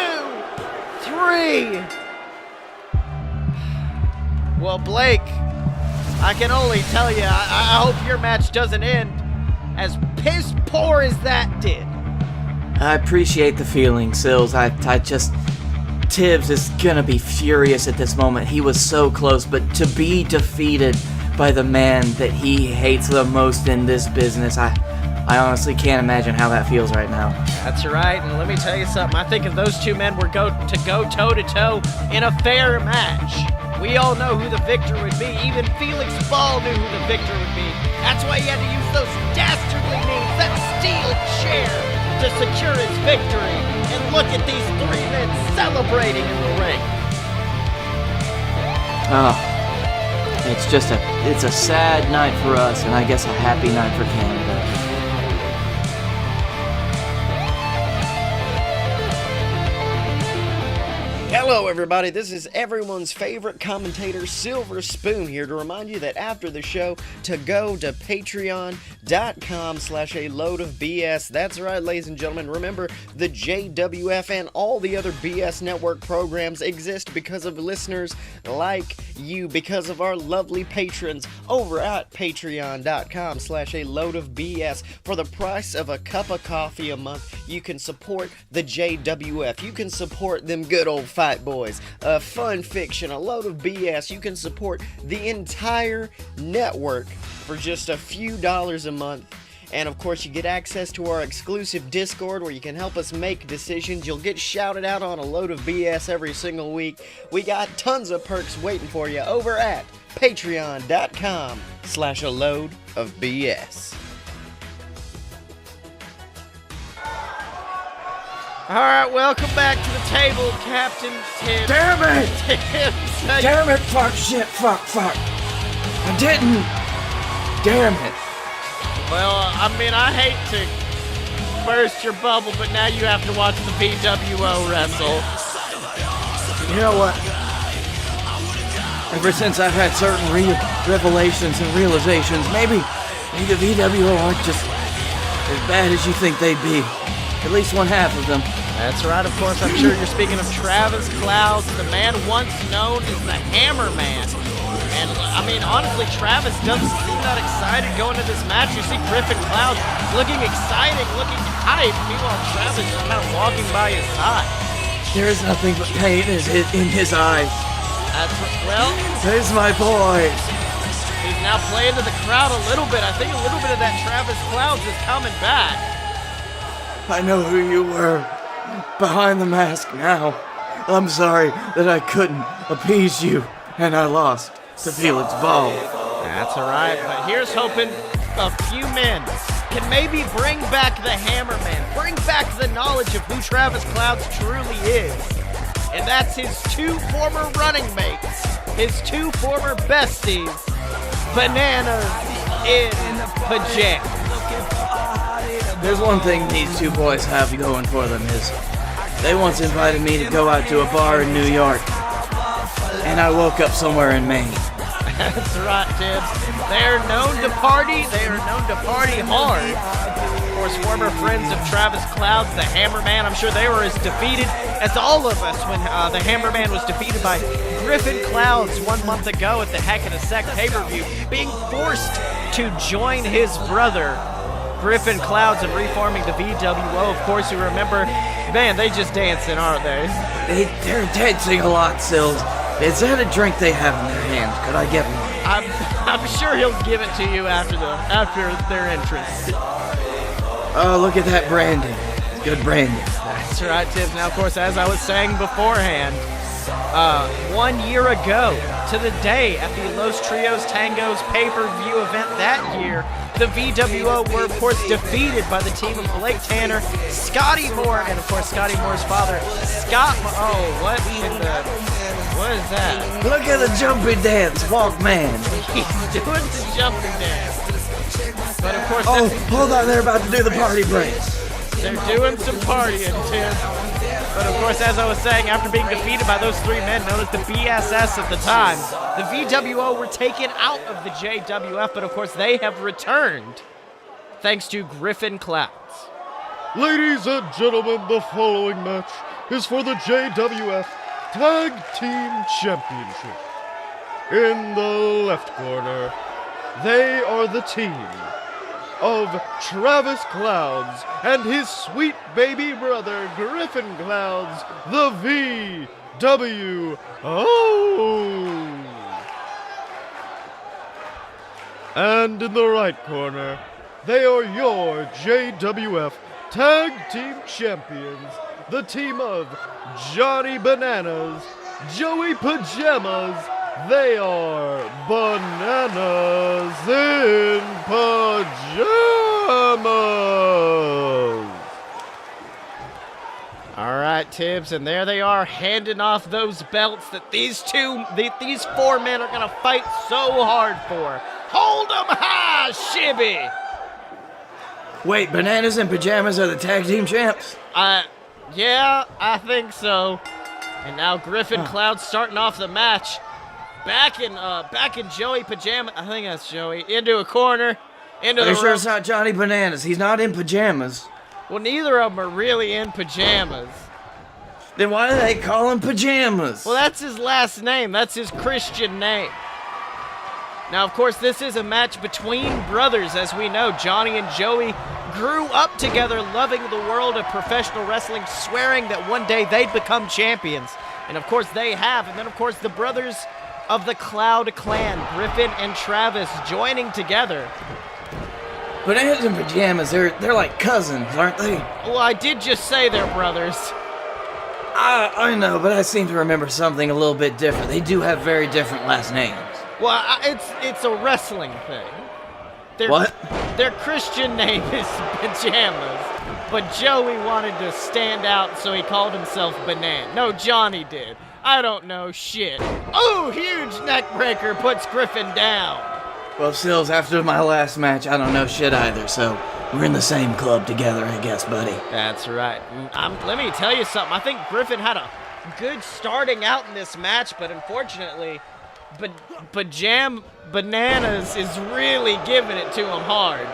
3. Well, Blake, I can only tell you, I hope your match doesn't end as piss poor as that did. I appreciate the feeling, Sills. Tibbs is gonna be furious at this moment. He was so close, but to be defeated by the man that he hates the most in this business, I honestly can't imagine how that feels right now. That's right, and let me tell you something. I think if those two men were go toe-to-toe in a fair match, we all know who the victor would be. Even Felix Ball knew who the victor would be. That's why he had to use those dastardly means, that steel chair, to secure his victory. And look at these three men celebrating in the ring. Oh, it's a sad night for us, and I guess a happy night for Canada. Hello everybody, this is everyone's favorite commentator, Silver Spoon, here to remind you that after the show, to go to patreon.com/a-load-of-BS. That's right, ladies and gentlemen, remember the JWF and all the other BS Network programs exist because of listeners like you, because of our lovely patrons over at patreon.com/a-load-of-BS. For the price of a cup of coffee a month, you can support the JWF. You can support them good old Fight Boyz, Fun Fiction, a load of BS. You can support the entire network for just a few dollars a month. And of course, you get access to our exclusive Discord where you can help us make decisions. You'll get shouted out on a load of BS every single week. We got tons of perks waiting for you over at patreon.com/a-load-of-BS. All right, welcome back to the table, Captain Tibbs. Damn it! Tibbs. Damn it, fuck, shit, fuck. I didn't. Damn it. Well, I mean, I hate to burst your bubble, but now you have to watch the BWO wrestle. You know what? Ever since I've had certain revelations and realizations, maybe the VWO aren't just as bad as you think they'd be. At least one half of them. That's right, of course. I'm sure you're speaking of Travis Clouds, the man once known as the Hammer Man. And, I mean, honestly, Travis doesn't seem that excited going into this match. You see Griffin Clouds looking exciting, looking hyped. Meanwhile, Travis is kind of walking by his side. There is nothing but pain in his eyes. Well, There's my boy. he's now playing to the crowd a little bit. I think a little bit of that Travis Clouds is coming back. I know who you were behind the mask now. I'm sorry that I couldn't appease you, and I lost to Felix Ball. That's all right, but here's hoping a few men can maybe bring back the Hammer Man, bring back the knowledge of who Travis Clouds truly is. And that's his two former running mates, his two former besties, Bananas in Pajamas. There's one thing these two boys have going for them is they once invited me to go out to a bar in New York, and I woke up somewhere in Maine. That's right, Tibbs. They're known to party. They are known to party hard. Of course, former friends of Travis Clouds, the Hammerman. I'm sure they were as defeated as all of us when the Hammerman was defeated by Griffin Clouds 1 month ago at the Heck in a Sec pay-per-view, being forced to join his brother, Griffin Clouds, and reforming the VWO. Of course, you remember, man, they just dancing, aren't they? They're dancing a lot, Sills. Is that a drink they have in their hands? Could I get one? I'm sure he'll give it to you after their entrance. Oh, look at that branding. Good branding. That's right, Tibbs. Now, of course, as I was saying beforehand, 1 year ago to the day at the Los Trios Tangos pay-per-view event that year, the VWO were, of course, defeated by the team of Blake Tanner, Scottye Moore, and, of course, Scottye Moore's father, Scott. What is that? Look at the jumping dance, Walkman. He's doing the jumping dance. But, of course, oh, hold on, they're about to do the party break. They're doing some partying, Tim. But of course, as I was saying, after being defeated by those three men known as the BSS at the time, the VWO were taken out of the JWF, but of course they have returned thanks to Griffin Clouds. Ladies and gentlemen, the following match is for the JWF Tag Team Championship. In the left corner, they are the team of Travis Clouds and his sweet baby brother, Griffin Clouds, the VWO. And in the right corner, they are your JWF Tag Team Champions, the team of Johnny Bananas, Joey Pajamas. They are Bananas in Pajamas. All right, Tibbs, and there they are handing off those belts that these four men are going to fight so hard for. Hold them high, Shibby. Wait, Bananas and Pajamas are the tag team champs? Yeah, I think so. And now Griffin Clouds starting off the match. Back in Joey Pajamas. I think that's Joey. Into a corner. Into Are the you sure rope. it's not Johnny Bananas? He's not in pajamas. Well, neither of them are really in pajamas. Then why do they call him Pajamas? Well, that's his last name. That's his Christian name. Now, of course, this is a match between brothers. As we know, Johnny and Joey grew up together, loving the world of professional wrestling, swearing that one day they'd become champions. And, of course, they have. And then, of course, the brothers of the Cloud Clan, Griffin and Travis, joining together. Bananas and Pajamas, they're like cousins, aren't they? Well, I did just say they're brothers. I know, but I seem to remember something a little bit different. They do have very different last names. Well, it's a wrestling thing. What? Their Christian name is Pajamas, but Joey wanted to stand out, so he called himself Banana. No, Johnny did. I don't know shit. Oh, huge neck breaker puts Griffin down. Well, Sills, after my last match, I don't know shit either, so we're in the same club together, I guess, buddy. That's right. Let me tell you something. I think Griffin had a good starting out in this match, but unfortunately, Bananas is really giving it to him hard.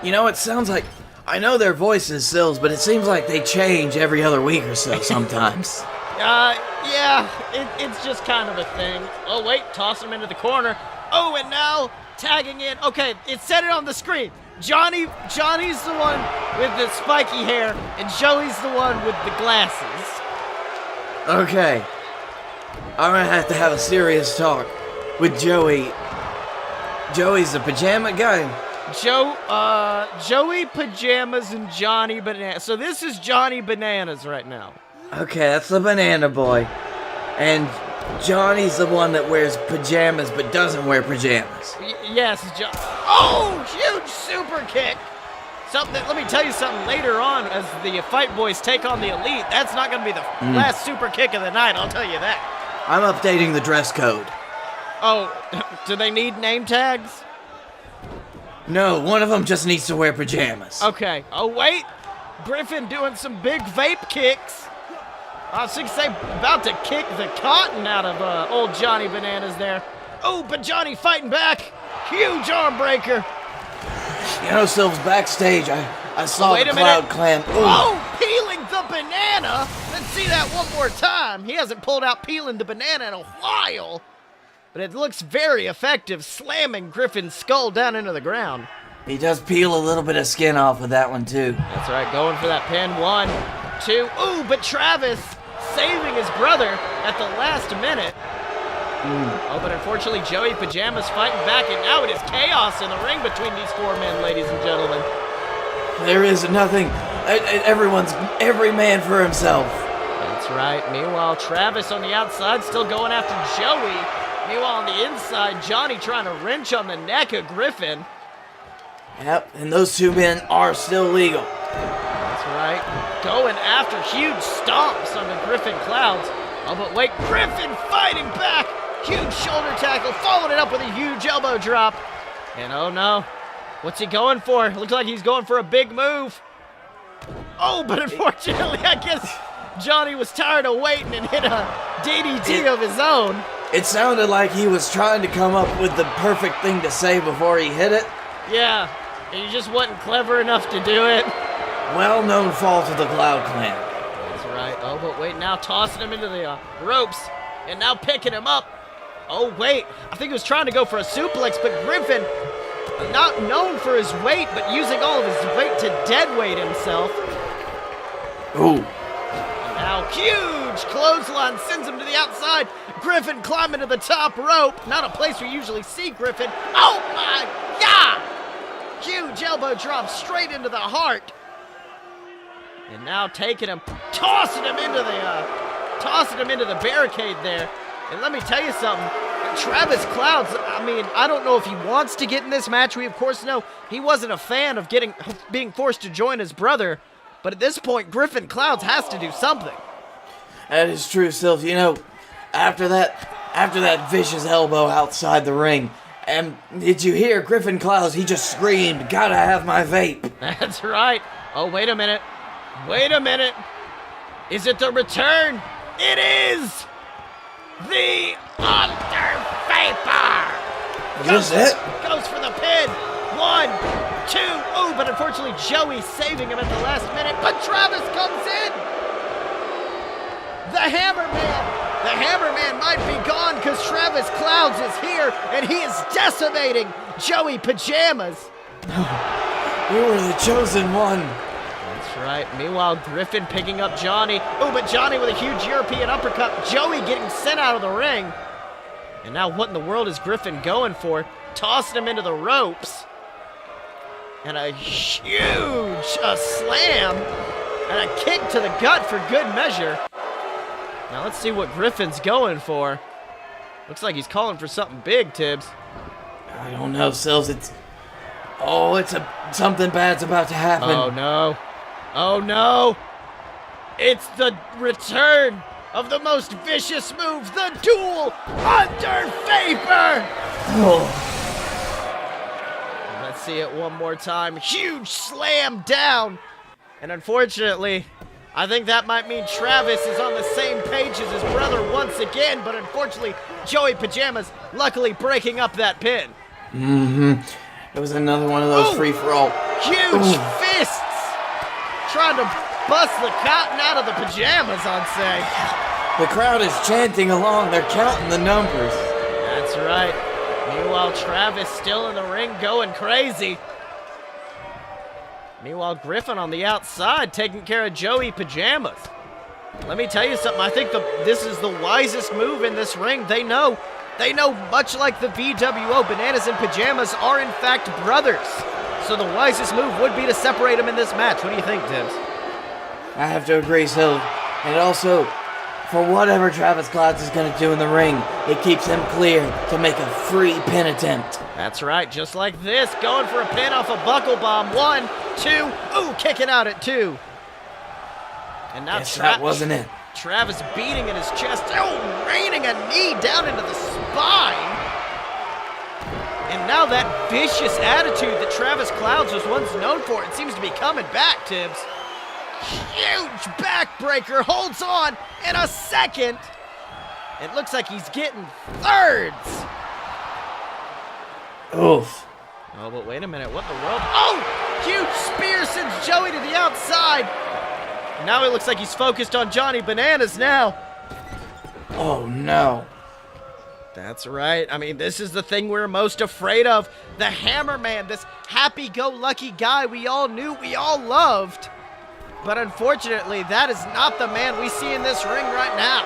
You know, it sounds like... I know their voices, Sills, but it seems like they change every other week or so sometimes. Yeah, it's just kind of a thing. Oh, wait, toss him into the corner. Oh, and now tagging in. Okay, it said it on the screen. Johnny's the one with the spiky hair, and Joey's the one with the glasses. Okay. I'm gonna have to have a serious talk with Joey. Joey's the pajama guy. Joey Pajamas and Johnny Bananas. So this is Johnny Bananas right now. Okay, that's the banana boy. And Johnny's the one that wears pajamas but doesn't wear pajamas. Yes, Oh, huge super kick. Let me tell you something. Later on, as the Fight Boyz take on the Elite, that's not going to be the last super kick of the night, I'll tell you that. I'm updating the dress code. Oh, do they need name tags? No, one of them just needs to wear pajamas. Okay. Oh, wait. Griffin doing some big vape kicks. I was going to say, about to kick the cotton out of old Johnny Bananas there. Oh, but Johnny fighting back. Huge arm breaker. You know, Silv's backstage, I saw wait the a Cloud minute. Clan. Ooh. Oh, peeling the banana. Let's see that one more time. He hasn't pulled out peeling the banana in a while. But it looks very effective, slamming Griffin's skull down into the ground. He does peel a little bit of skin off with that one, too. That's right, going for that pin. 1, 2. Ooh, but Travis saving his brother at the last minute. Oh, but unfortunately, Joey Pajamas fighting back, and now it is chaos in the ring between these 4 men, ladies and gentlemen. There is nothing. Every man for himself. That's right. Meanwhile, Travis on the outside still going after Joey. Meanwhile, on the inside, Johnny trying to wrench on the neck of Griffin. Yep, and those 2 men are still legal. That's right. Going after huge stomps on the Griffin Clouds. Oh, but wait, Griffin fighting back. Huge shoulder tackle, following it up with a huge elbow drop. And oh no, what's he going for? Looks like he's going for a big move. Oh, but unfortunately, I guess Johnny was tired of waiting and hit a DDT of his own. It sounded like he was trying to come up with the perfect thing to say before he hit it. Yeah, and he just wasn't clever enough to do it. Well-known fault of the Cloud Clan. That's right. Oh, but wait, now tossing him into the ropes, and now picking him up. Oh, wait, I think he was trying to go for a suplex, but Griffin, not known for his weight, but using all of his weight to deadweight himself. Ooh. And now huge clothesline sends him to the outside. Griffin climbing to the top rope. Not a place we usually see Griffin. Oh, my God! Huge elbow drop straight into the heart. And now taking him, tossing him into the barricade there. And let me tell you something, Travis Clouds, I mean, I don't know if he wants to get in this match. We, of course, know he wasn't a fan of being forced to join his brother. But at this point, Griffin Clouds has to do something. That is true, Silv. You know, after that vicious elbow outside the ring, and did you hear Griffin Clouds? He just screamed, "Gotta have my vape." That's right. Oh, wait a minute. Wait a minute. Is it the return? It is! The Under Vapor! Is this it? Goes for the pin. 1, 2. Oh, but unfortunately, Joey saving him at the last minute. But Travis comes in. The Hammerman. The Hammerman might be gone because Travis Clouds is here and he is decimating Joey Pajamas. You were the chosen one. That's right. Meanwhile, Griffin picking up Johnny. Oh, but Johnny with a huge European uppercut. Joey getting sent out of the ring. And now what in the world is Griffin going for? Tossing him into the ropes. And a huge slam. And a kick to the gut for good measure. Now let's see what Griffin's going for. Looks like he's calling for something big, Tibbs. I don't know, Sills. Something bad's about to happen. Oh, no. Oh, no. It's the return of the most vicious move, the duel under vapor. Oh. Let's see it one more time. Huge slam down. And unfortunately, I think that might mean Travis is on the same page as his brother once again, but unfortunately, Joey Pajamas luckily breaking up that pin. Mm-hmm. It was another one of those free-for-all. Huge fists! Trying to bust the cotton out of the pajamas, I'd say. The crowd is chanting along. They're counting the numbers. That's right. Meanwhile, Travis still in the ring going crazy. Meanwhile, Griffin on the outside taking care of Joey Pajamas. Let me tell you something. I think this is the wisest move in this ring. They know, much like the VWO, Bananas and Pajamas are in fact brothers. So the wisest move would be to separate them in this match. What do you think, Tibbs? I have to agree, Sil. And also, for whatever Travis Clouds is going to do in the ring, it keeps him clear to make a free pin attempt. That's right, just like this, going for a pin off a buckle bomb. 1, 2, ooh, kicking out at 2. And now that wasn't it. Travis beating in his chest, raining a knee down into the spine. And now that vicious attitude that Travis Clouds was once known for, it seems to be coming back, Tibbs. Huge backbreaker, holds on in a second. It looks like he's getting thirds. Oof. Oh, but wait a minute, what in the world? Oh, huge spear sends Joey to the outside. Now it looks like he's focused on Johnny Bananas now. Oh, no. That's right. I mean, this is the thing we're most afraid of. The Hammerman, this happy-go-lucky guy we all knew, we all loved. But unfortunately, that is not the man we see in this ring right now.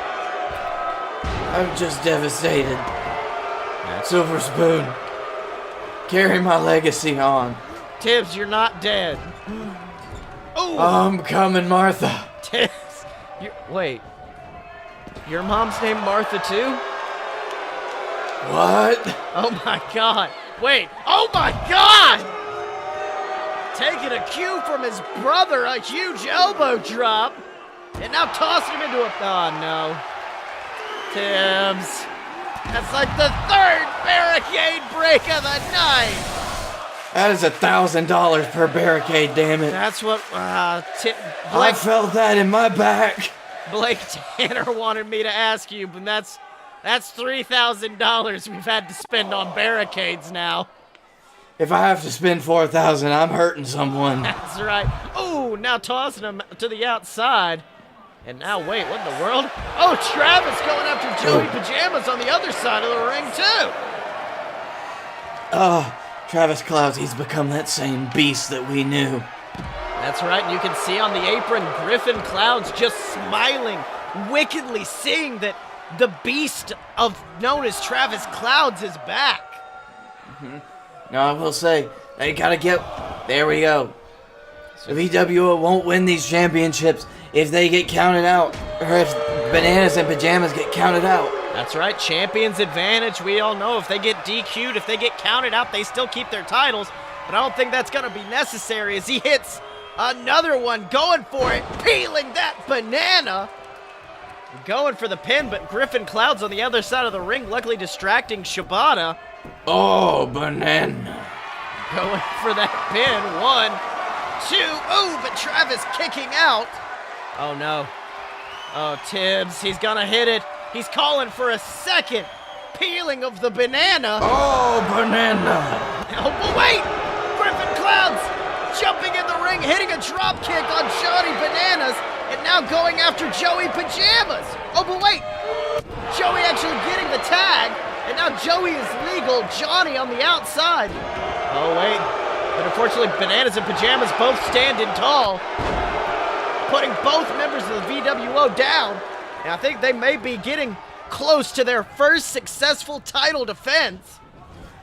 I'm just devastated. Silver Spoon, carry my legacy on. Tibbs, you're not dead. Ooh. I'm coming, Martha. Tibbs, wait. Your mom's named Martha too? What? Oh my God. Wait. Oh my God! Taking a cue from his brother, a huge elbow drop. And now tossing him into a... Oh no. Tibbs. That's like the third barricade break of the night. That is $1,000 per barricade, damn it. That's what I Blake, felt that in my back. Blake Tanner wanted me to ask you, but that's $3,000 we've had to spend on barricades now. If I have to spend $4,000, I'm hurting someone. That's right. Ooh, now tossing him to the outside. And now, wait, what in the world? Oh, Travis going after Joey Pajamas on the other side of the ring, too. Oh, Travis Clouds, he's become that same beast that we knew. That's right, and you can see on the apron, Griffin Clouds just smiling, wickedly seeing that the beast known as Travis Clouds is back. Now, I will say, they gotta get... There we go. The VWO won't win these championships if they get counted out, or if Bananas and Pajamas get counted out. That's right, champion's advantage. We all know if they get DQ'd, if they get counted out, they still keep their titles. But I don't think that's going to be necessary as he hits another one, going for it, peeling that banana. Going for the pin, but Griffin Clouds on the other side of the ring, luckily distracting Shibata. Oh, banana. Going for that pin, 1, 2, ooh, but Travis kicking out. Oh no. Oh, Tibbs, he's gonna hit it. He's calling for a second peeling of the banana. Oh, banana. Oh, but wait! Griffin Clouds jumping in the ring, hitting a drop kick on Johnny Bananas, and now going after Joey Pajamas. Oh, but wait! Joey actually getting the tag, and now Joey is legal. Johnny on the outside. Oh, wait. But unfortunately, Bananas and Pajamas both standing tall, putting both members of the VWO down. And I think they may be getting close to their first successful title defense.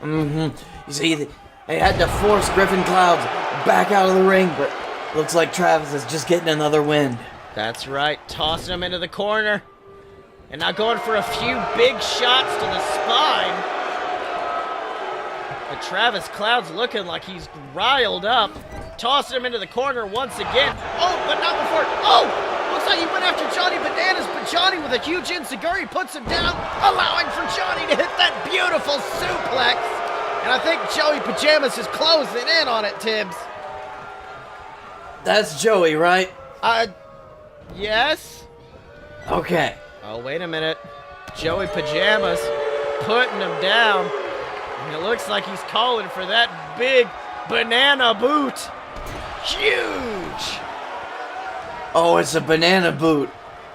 You see, they had to force Griffin Clouds back out of the ring, but looks like Travis is just getting another win. That's right, tossing him into the corner. And now going for a few big shots to the spine. But Travis Clouds looking like he's riled up. Tossing him into the corner once again. Oh, but not before. Oh! Looks like he went after Johnny Bananas, but Johnny with a huge enziguri puts him down, allowing for Johnny to hit that beautiful suplex. And I think Joey Pajamas is closing in on it, Tibbs. That's Joey, right? Yes? Okay. Oh, wait a minute. Joey Pajamas putting him down. And it looks like he's calling for that big banana boot. Huge! Oh, it's a banana boot.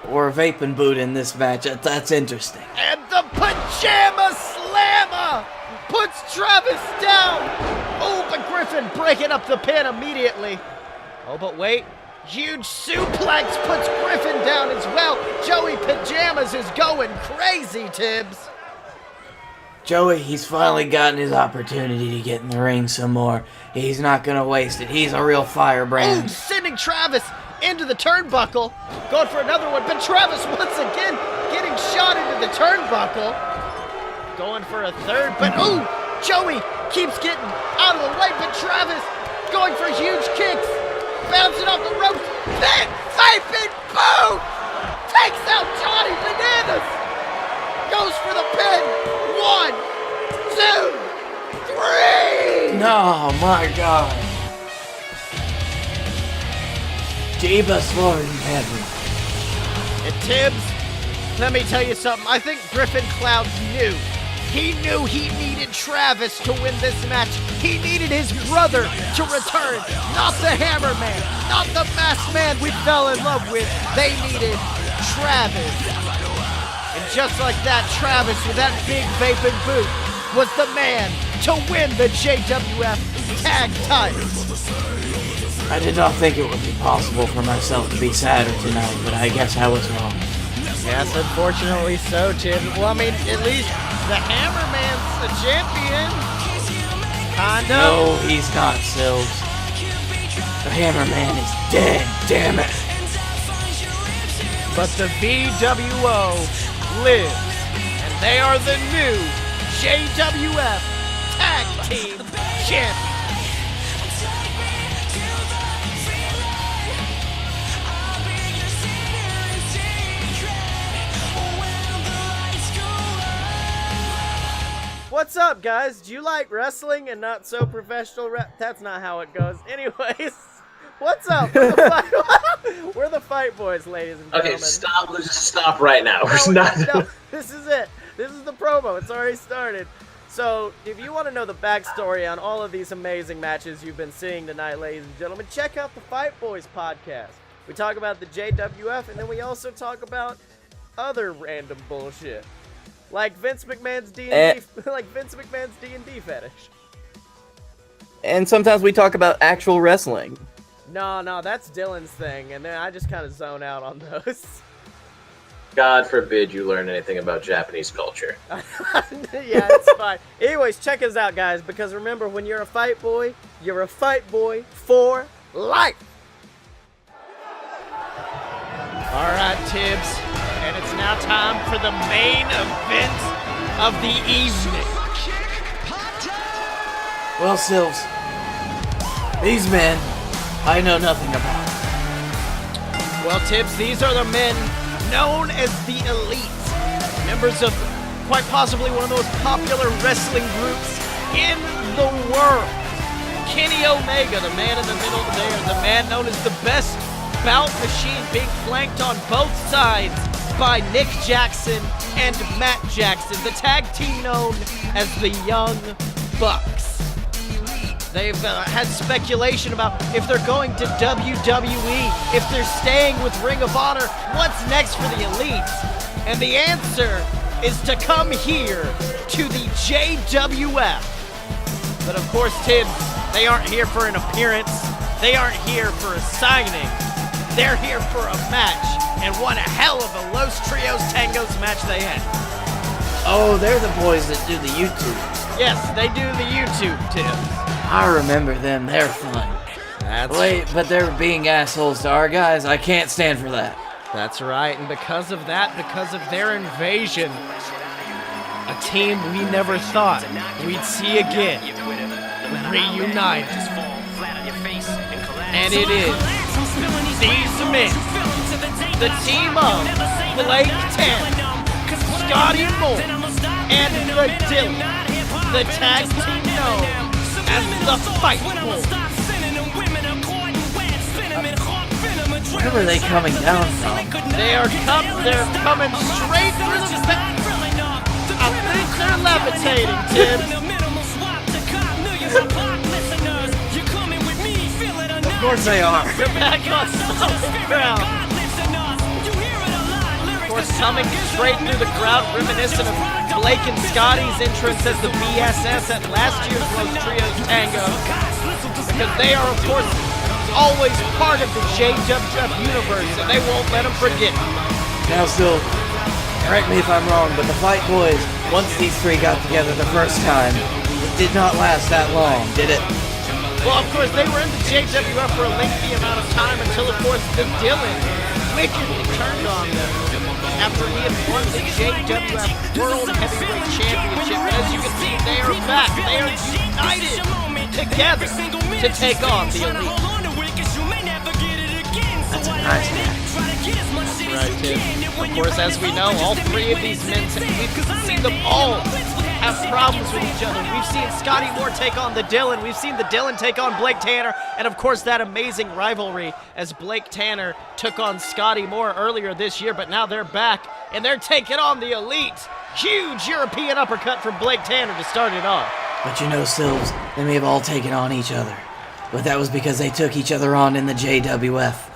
Or a vaping boot in this match. That's interesting. And the Pajama Slammer puts Travis down. Oh, but Griffin breaking up the pin immediately. Oh, but wait. Huge suplex puts Griffin down as well. Joey Pajamas is going crazy, Tibbs. Joey, he's finally gotten his opportunity to get in the ring some more. He's not gonna waste it. He's a real firebrand. Oh, sending Travis into the turnbuckle. Going for another one, but Travis once again getting shot into the turnbuckle. Going for a third, but ooh, Joey keeps getting out of the way, but Travis going for huge kicks. Bouncing off the ropes, then vaping boom! Takes out Johnny Bananas! Goes for the pin! 1, 2, 3! Oh my God. Jeebus Lord in heaven. And Tibbs, let me tell you something. I think Griffin Clouds knew. He knew he needed Travis to win this match. He needed his brother to return. Not the Hammerman, not the masked man we fell in love with. They needed Travis. And just like that, Travis with that big vaping boot was the man to win the JWF tag titles. I did not think it would be possible for myself to be sadder tonight, but I guess I was wrong. Yes, unfortunately so, Tim. Well, I mean, at least the Hammerman's a champion. Kinda. No, he's not, Sills. The Hammerman is dead, damn it. But the VWO lives, and they are the new JWF Tag Team Champions. What's up, guys? Do you like wrestling and not so professional? That's not how it goes. Anyways, what's up? We're the Fight Boyz, ladies and gentlemen. Okay, stop. Let's just stop right now. No, this is it. This is the promo. It's already started. So, if you want to know the backstory on all of these amazing matches you've been seeing tonight, ladies and gentlemen, check out the Fight Boyz podcast. We talk about the JWF, and then we also talk about other random bullshit. Like Vince McMahon's D&D, D&D fetish. And sometimes we talk about actual wrestling. No, that's Dylan's thing, and then I just kind of zone out on those. God forbid you learn anything about Japanese culture. Yeah, it's fine. Anyways, check us out, guys, because remember, when you're a fight boy, you're a fight boy for life. All right, Tibbs. And it's now time for the main event of the evening. Well, Sills, these men, I know nothing about. Well, Tibbs, these are the men known as the Elite, members of quite possibly one of the most popular wrestling groups in the world. Kenny Omega, the man in the middle there, the man known as the best bout machine, being flanked on both sides by Nick Jackson and Matt Jackson, the tag team known as the Young Bucks. They've had speculation about if they're going to WWE, if they're staying with Ring of Honor, what's next for the Elites? And the answer is to come here to the JWF. But of course, Tibbs, they aren't here for an appearance. They aren't here for a signing. They're here for a match. And what a hell of a Los Trios Tangos match they had. Oh, they're the boys that do the YouTube. Yes, they do the YouTube, Tibbs. I remember them, they're fun. Wait, but they're being assholes to our guys. I can't stand for that. That's right, and because of that, because of their invasion, a team we never thought we'd see again reunited. And it is these men, the team of Blake 10, Scottye Moore, and the Dylan, the tag team known as the Fight Boyz. Where are they coming down from? They're coming straight through the back. I think they're levitating, Tim. Of course they are. They're back on solid ground. Of course, coming straight through the crowd, reminiscent of Blake and Scotty's entrance as the BSS at last year's Los Trios Tango. Because they are, of course, always part of the JWF universe, and they won't let them forget it. Now, still, correct me if I'm wrong, but the Fight Boyz, once these three got together the first time, it did not last that long, did it? Well, of course, they were in the JWF for a lengthy amount of time until, of course, the Dylan wickedly turned on them after he had won the JWF World Heavyweight Championship. And as you can see, they are back. They are united together to take on the Elite. That's a nice match. Right, Tim. Of course, as we know, all three of these men, we've seen them all have problems with each other. We've seen Scottye Moore take on the Dylan. We've seen the Dylan take on Blake Tanner. And, of course, that amazing rivalry as Blake Tanner took on Scottye Moore earlier this year. But now they're back, and they're taking on the Elite. Huge European uppercut from Blake Tanner to start it off. But you know, Silves, they may have all taken on each other. But that was because they took each other on in the JWF.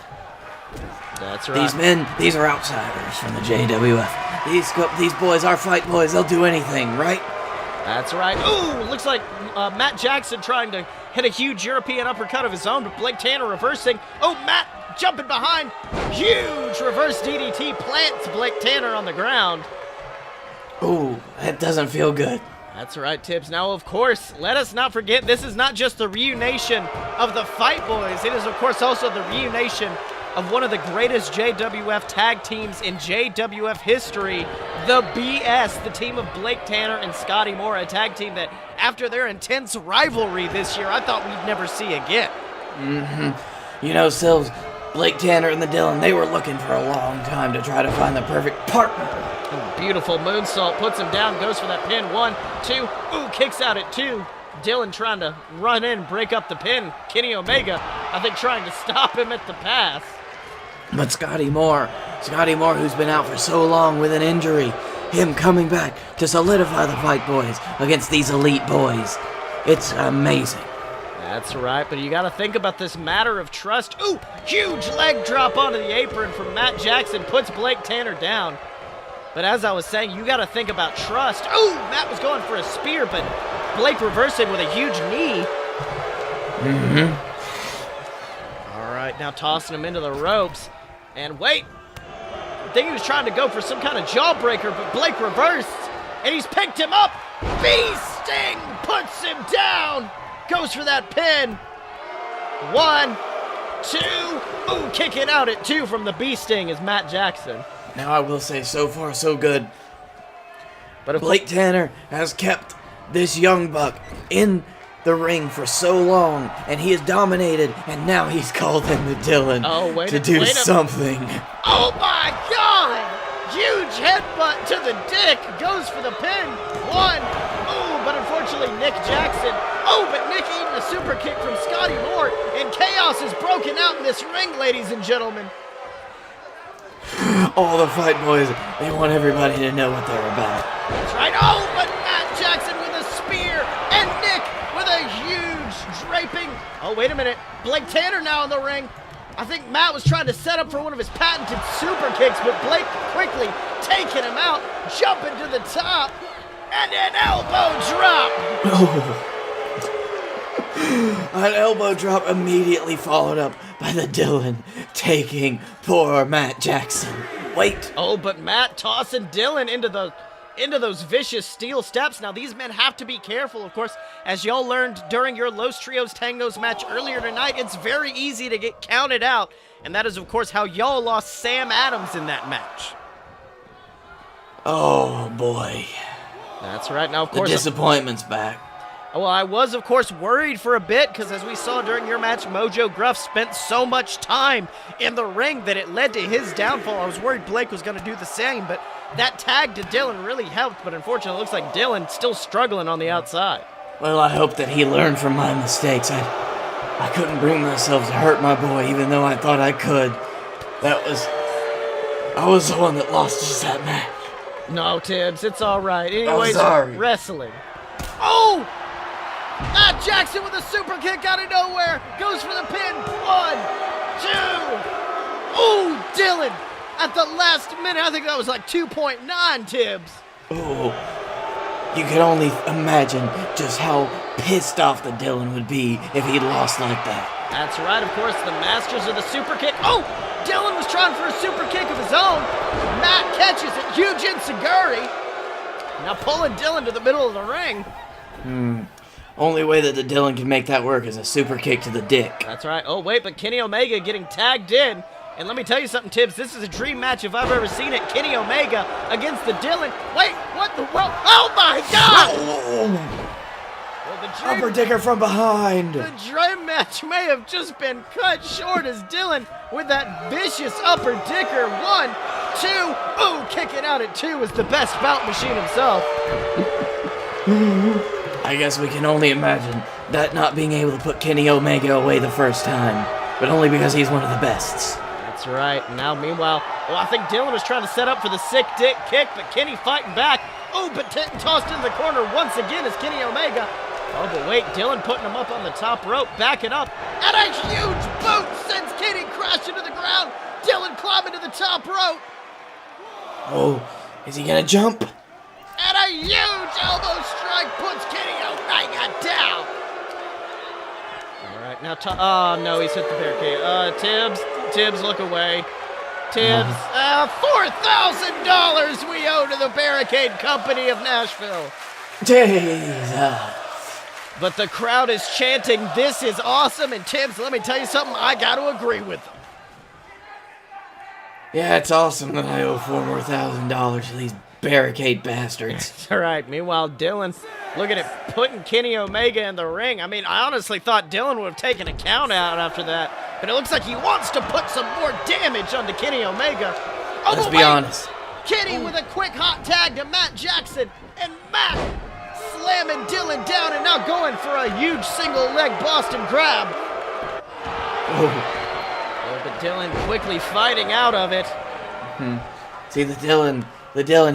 That's right. These are outsiders from the JWF. These boys are Fight Boyz. They'll do anything, right? That's right. Ooh, looks like Matt Jackson trying to hit a huge European uppercut of his own, but Blake Tanner reversing. Oh, Matt jumping behind. Huge reverse DDT plants Blake Tanner on the ground. Ooh, that doesn't feel good. That's right, Tibbs. Now, of course, let us not forget, this is not just the reunition of the Fight Boyz. It is, of course, also the reunition of one of the greatest JWF tag teams in JWF history, the BS, the team of Blake Tanner and Scottye Moore, a tag team that, after their intense rivalry this year, I thought we'd never see again. You know, Silves, Blake Tanner and the Dylan, they were looking for a long time to try to find the perfect partner. Beautiful moonsault, puts him down, goes for that pin. 1, 2, ooh, kicks out at 2. Dylan trying to run in, break up the pin. Kenny Omega, I think, trying to stop him at the pass. But Scottye Moore, who's been out for so long with an injury, him coming back to solidify the Fight Boyz against these Elite boys. It's amazing. That's right, but you got to think about this matter of trust. Ooh, huge leg drop onto the apron from Matt Jackson, puts Blake Tanner down. But as I was saying, you got to think about trust. Ooh, Matt was going for a spear, but Blake reversing with a huge knee. All right, now tossing him into the ropes. And wait, I think he was trying to go for some kind of jawbreaker, but Blake reversed, and he's picked him up. Bee Sting puts him down. Goes for that pin. 1, 2. Ooh, kicking out at 2 from the Bee Sting is Matt Jackson. Now I will say, so far so good. But if Blake Tanner has kept this young buck in the ring for so long, and he has dominated, and now he's called in the Dylan to do something. Oh my God! Huge headbutt to the dick. Goes for the pin. 1. Ooh, but unfortunately Nick Jackson. Oh, but Nick eating a super kick from Scottye Moore, and chaos is broken out in this ring, ladies and gentlemen. All the Fight Boyz, they want everybody to know what they're about. That's right. Oh, but Matt Jackson with a spear, and Nick with a huge draping. Oh, wait a minute. Blake Tanner now in the ring. I think Matt was trying to set up for one of his patented super kicks, but Blake quickly taking him out, jumping to the top, and an elbow drop. Oh. An elbow drop immediately followed up by the Dylan taking poor Matt Jackson. Wait. Oh, but Matt tossing Dylan into those vicious steel steps. Now, these men have to be careful, of course. As y'all learned during your Los Trios Tangos match earlier tonight, it's very easy to get counted out. And that is, of course, how y'all lost Sam Adams in that match. Oh, boy. That's right. Now, of course, the disappointment's back. Well, I was, of course, worried for a bit because as we saw during your match, Mojo Gruff spent so much time in the ring that it led to his downfall. I was worried Blake was going to do the same, but that tag to Dylan really helped. But unfortunately, it looks like Dylan's still struggling on the outside. Well, I hope that he learned from my mistakes. I couldn't bring myself to hurt my boy, even though I thought I could. I was the one that lost just that match. No, Tibbs, it's all right. Anyways, sorry. Wrestling. Oh! Matt Jackson with a super kick out of nowhere. Goes for the pin. 1, 2. Oh, Dylan. At the last minute, I think that was like 2.9, Tibbs. Oh, you can only imagine just how pissed off the Dylan would be if he lost like that. That's right, of course, the masters of the super kick. Oh, Dylan was trying for a super kick of his own. Matt catches it. Huge enziguri. Now pulling Dylan to the middle of the ring. Only way that the Dylan can make that work is a super kick to the dick. That's right. Oh, wait, but Kenny Omega getting tagged in. And let me tell you something, Tibbs. This is a dream match if I've ever seen it. Kenny Omega against the Dylan. Wait, what the world? Oh, my God! Well, the dream, Upper dicker from behind. the dream match may have just been cut short as Dylan with that vicious upper dicker. 1, 2. Ooh, kicking out at 2 is the best bout machine himself. I guess we can only imagine that not being able to put Kenny Omega away the first time, but only because he's one of the bests. That's right. Now, meanwhile, I think Dylan was trying to set up for the sick dick kick, but Kenny fighting back. Oh, but tossed in the corner once again is Kenny Omega. Oh, but wait, Dylan putting him up on the top rope, backing up, and a huge boot sends Kenny crashing to the ground. Dylan climbing to the top rope. Oh, is he gonna jump? And a huge elbow strike puts Kenny Omega down. All right, now, oh no, he's hit the barricade. Tibbs, look away. Tibbs, $4,000 we owe to the Barricade Company of Nashville. Jesus. But the crowd is chanting, "This is awesome," and Tibbs, let me tell you something, I got to agree with them. Yeah, it's awesome that I owe $4,000 to these Barricade bastards. All right, meanwhile, Dylan, looking at putting Kenny Omega in the ring. I mean, I honestly thought Dylan would have taken a count out after that, but it looks like he wants to put some more damage onto Kenny Omega. Oh, Let's be honest. Kenny with a quick hot tag to Matt Jackson, and Matt slamming Dylan down and now going for a huge single leg Boston grab. Oh, but Dylan quickly fighting out of it. See, the Dylan,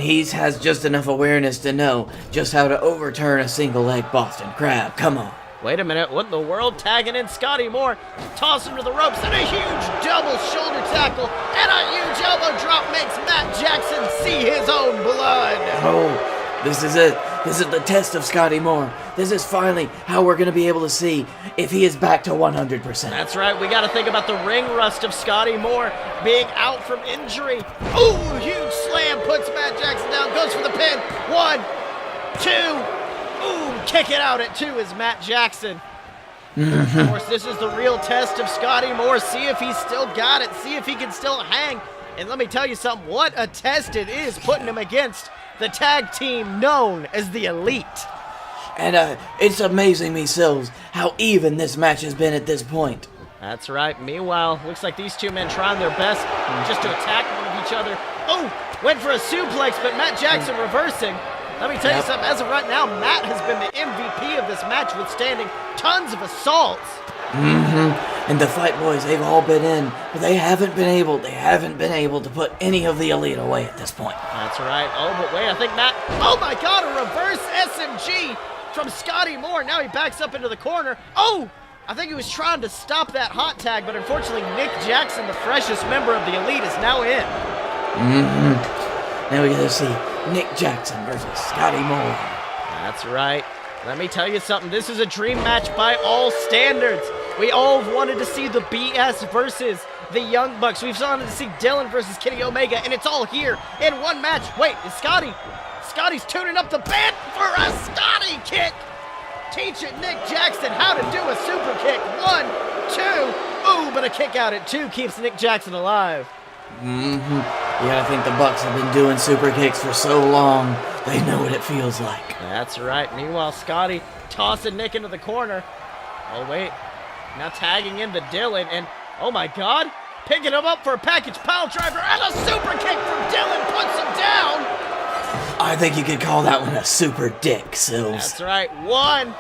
he has just enough awareness to know just how to overturn a single leg Boston crab. Come on. Wait a minute, what in the world? Tagging in Scottye Moore, toss him to the ropes, and a huge double shoulder tackle, and a huge elbow drop makes Matt Jackson see his own blood. Oh, this is it. This is the test of Scottye Moore. This is finally how we're going to be able to see if he is back to 100%. That's right, we got to think about the ring rust of Scottye Moore being out from injury. Ooh, huge slam puts Matt Jackson down, goes for the pin. 1, 2, ooh, kick it out at 2 is Matt Jackson. Of course, this is the real test of Scottye Moore. See if he's still got it, see if he can still hang. And let me tell you something, what a test it is putting him against the tag team known as the Elite. And it's amazing me, Sills, how even this match has been at this point. That's right. Meanwhile, looks like these two men trying their best just to attack one of each other. Oh, went for a suplex, but Matt Jackson reversing. Let me tell you something, as of right now, Matt has been the MVP of this match, withstanding tons of assaults. And the Fight Boyz, they've all been in, but they haven't been able to put any of the Elite away at this point. That's right. Oh, but wait, I think Matt, oh my God, a reverse SMG from Scottye Moore. Now he backs up into the corner. Oh, I think he was trying to stop that hot tag, but unfortunately Nick Jackson, the freshest member of the Elite, is now in. Now we gotta see Nick Jackson versus Scottye Moore. That's right. Let me tell you something. This is a dream match by all standards. We all wanted to see the BS versus the Young Bucks. We've wanted to see Dylan versus Kenny Omega, and it's all here in one match. Wait, is Scotty's tuning up the band for a Scottye kick. Teaching Nick Jackson how to do a super kick. 1, 2. Ooh, but a kick out at 2 keeps Nick Jackson alive. You gotta think the Bucks have been doing super kicks for so long, they know what it feels like. That's right. Meanwhile, Scottye tossing Nick into the corner. Oh, wait. Now tagging in the Dylan, and oh my God, picking him up for a package pile driver, and a super kick from Dylan puts him down. I think you could call that one a super dick, Sills. That's right. 1, 2,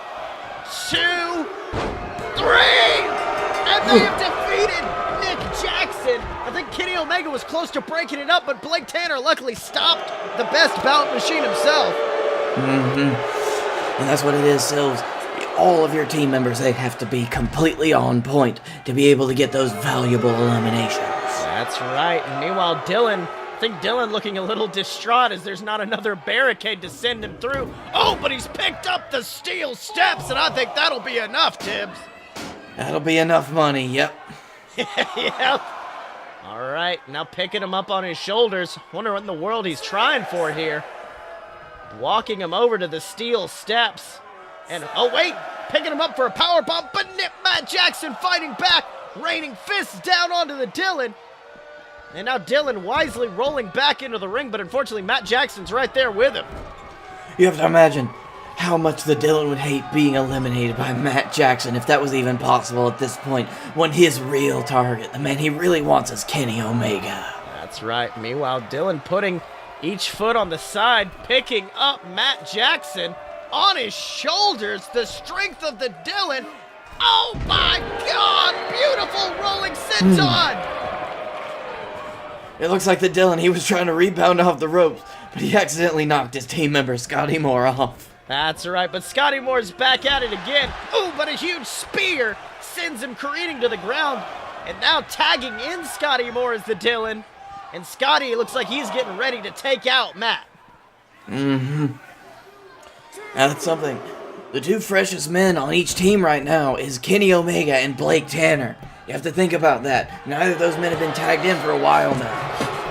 3, and they have defeated Nick Jackson. I think Kenny Omega was close to breaking it up, but Blake Tanner luckily stopped the best bout machine himself. And that's what it is, Sills. All of your team members, they have to be completely on point to be able to get those valuable eliminations. That's right. And meanwhile, Dylan, I think Dylan looking a little distraught as there's not another barricade to send him through. Oh, but he's picked up the steel steps, and I think that'll be enough, Tibbs. That'll be enough money, yep. Yep. All right, now picking him up on his shoulders. Wonder what in the world he's trying for here. Walking him over to the steel steps. And, oh wait, picking him up for a powerbomb, but Matt Jackson fighting back, raining fists down onto the Dylan. And now Dylan wisely rolling back into the ring, but unfortunately Matt Jackson's right there with him. You have to imagine how much the Dylan would hate being eliminated by Matt Jackson, if that was even possible at this point, when his real target, the man he really wants, is Kenny Omega. That's right. Meanwhile, Dylan putting each foot on the side, picking up Matt Jackson. on his shoulders. The strength of the Dylan. Oh my God! Beautiful rolling senton. It looks like the Dylan, he was trying to rebound off the ropes, but he accidentally knocked his team member Scottye Moore off. That's right, but Scottye Moore's back at it again. Ooh, but a huge spear sends him careening to the ground. And now tagging in Scottye Moore is the Dylan. And Scottye looks like he's getting ready to take out Matt. Now that's something. The two freshest men on each team right now is Kenny Omega and Blake Tanner. You have to think about that. Neither of those men have been tagged in for a while now.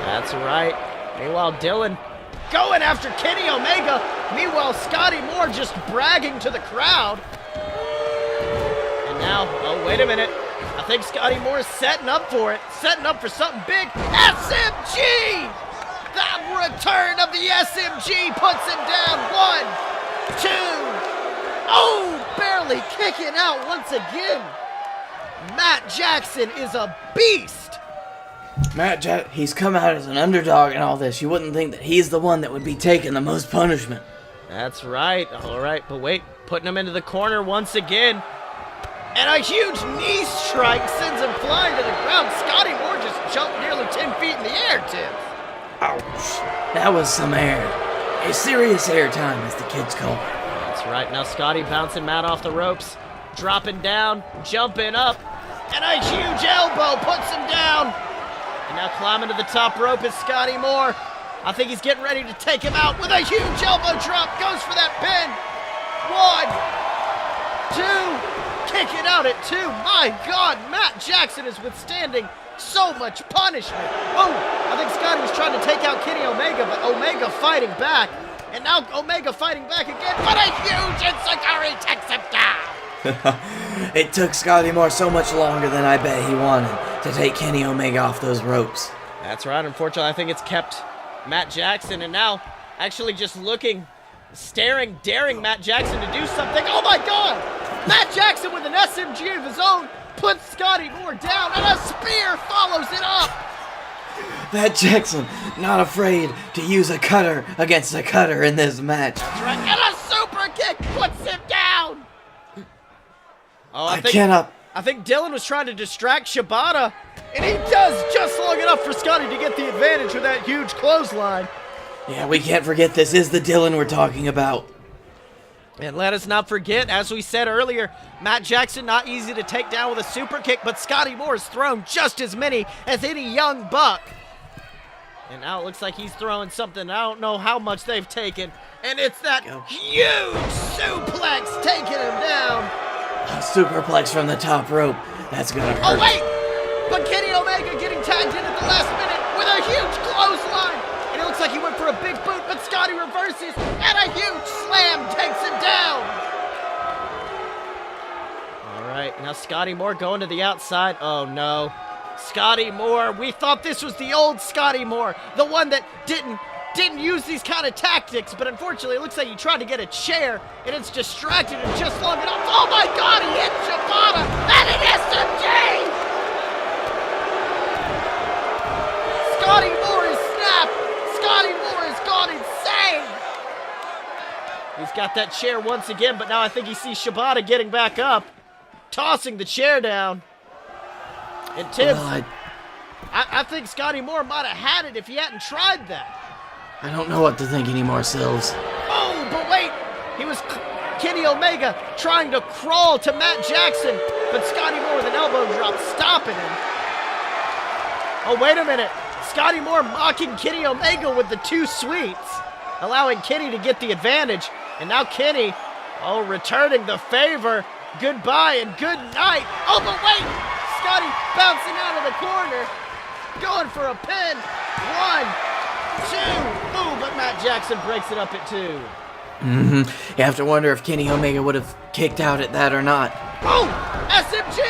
That's right. Meanwhile, Dylan going after Kenny Omega. Meanwhile, Scottye Moore just bragging to the crowd. And now, oh, wait a minute. I think Scottye Moore is setting up for it. Setting up for something big. SMG! The return of the SMG puts him down. 1, 2. Oh, barely kicking out once again. Matt Jackson is a beast. He's come out as an underdog and all this. You wouldn't think that he's the one that would be taking the most punishment. That's right. All right, but wait. Putting him into the corner once again. And a huge knee strike sends him flying to the ground. Scottye Moore just jumped nearly 10 feet in the air, Tibbs. Ouch. That was some air. A serious air time, as the kids call it. That's right. Now Scottye bouncing Matt off the ropes. Dropping down. Jumping up. And a huge elbow puts him down. And now climbing to the top rope is Scottye Moore. I think he's getting ready to take him out with a huge elbow drop. Goes for that pin. 1, 2. Kicking out at 2. My God, Matt Jackson is withstanding so much punishment. Oh, I think Scottye was trying to take out Kenny Omega, but Omega fighting back. And now Omega fighting back again, but a huge enziguri takes him down. It took Scottye Moore so much longer than I bet he wanted to take Kenny Omega off those ropes. That's right. Unfortunately, I think it's kept Matt Jackson, and now actually just looking, staring, daring Matt Jackson to do something. Oh my God! Matt Jackson with an SMG of his own puts Scottye Moore down, and a spear follows it up. Matt Jackson not afraid to use a cutter against a cutter in this match. That's right, and a super kick puts him down. Oh, I think Dylan was trying to distract Shibata, and he does just long enough for Scottye to get the advantage with that huge clothesline. Yeah, we can't forget this is the Dylan we're talking about. And let us not forget, as we said earlier, Matt Jackson not easy to take down with a super kick, but Scottye Moore has thrown just as many as any young buck. And now it looks like he's throwing something. I don't know how much they've taken. And it's that huge suplex taking him down. A superplex from the top rope. That's gonna hurt. Oh, wait! But Kenny Omega getting tagged in at the last minute with a huge clothesline. And it looks like he went for a big boot, but Scottye reverses, and a huge slam takes him down. All right, now Scottye Moore going to the outside. Oh, no. Scottye Moore, we thought this was the old Scottye Moore, the one that didn't use these kind of tactics, but unfortunately it looks like he tried to get a chair, and it's distracted him just long enough. Oh, my God, he hit Shibata, and an SMG! Scottye Moore is snapped. Scottye Moore has gone insane. He's got that chair once again, but now I think he sees Shibata getting back up, tossing the chair down. And Tibbs, I think Scottye Moore might have had it if he hadn't tried that. I don't know what to think anymore, Sills. Oh, but wait, he was Kenny Omega trying to crawl to Matt Jackson, but Scottye Moore with an elbow drop stopping him. Oh, wait a minute. Scottye Moore mocking Kenny Omega with the 2 sweets, allowing Kenny to get the advantage. And now Kenny, returning the favor. Goodbye and good night. Oh, but wait! Scottye bouncing out of the corner, going for a pin. 1, 2. Ooh, but Matt Jackson breaks it up at 2. You have to wonder if Kenny Omega would have kicked out at that or not. Oh! SMG!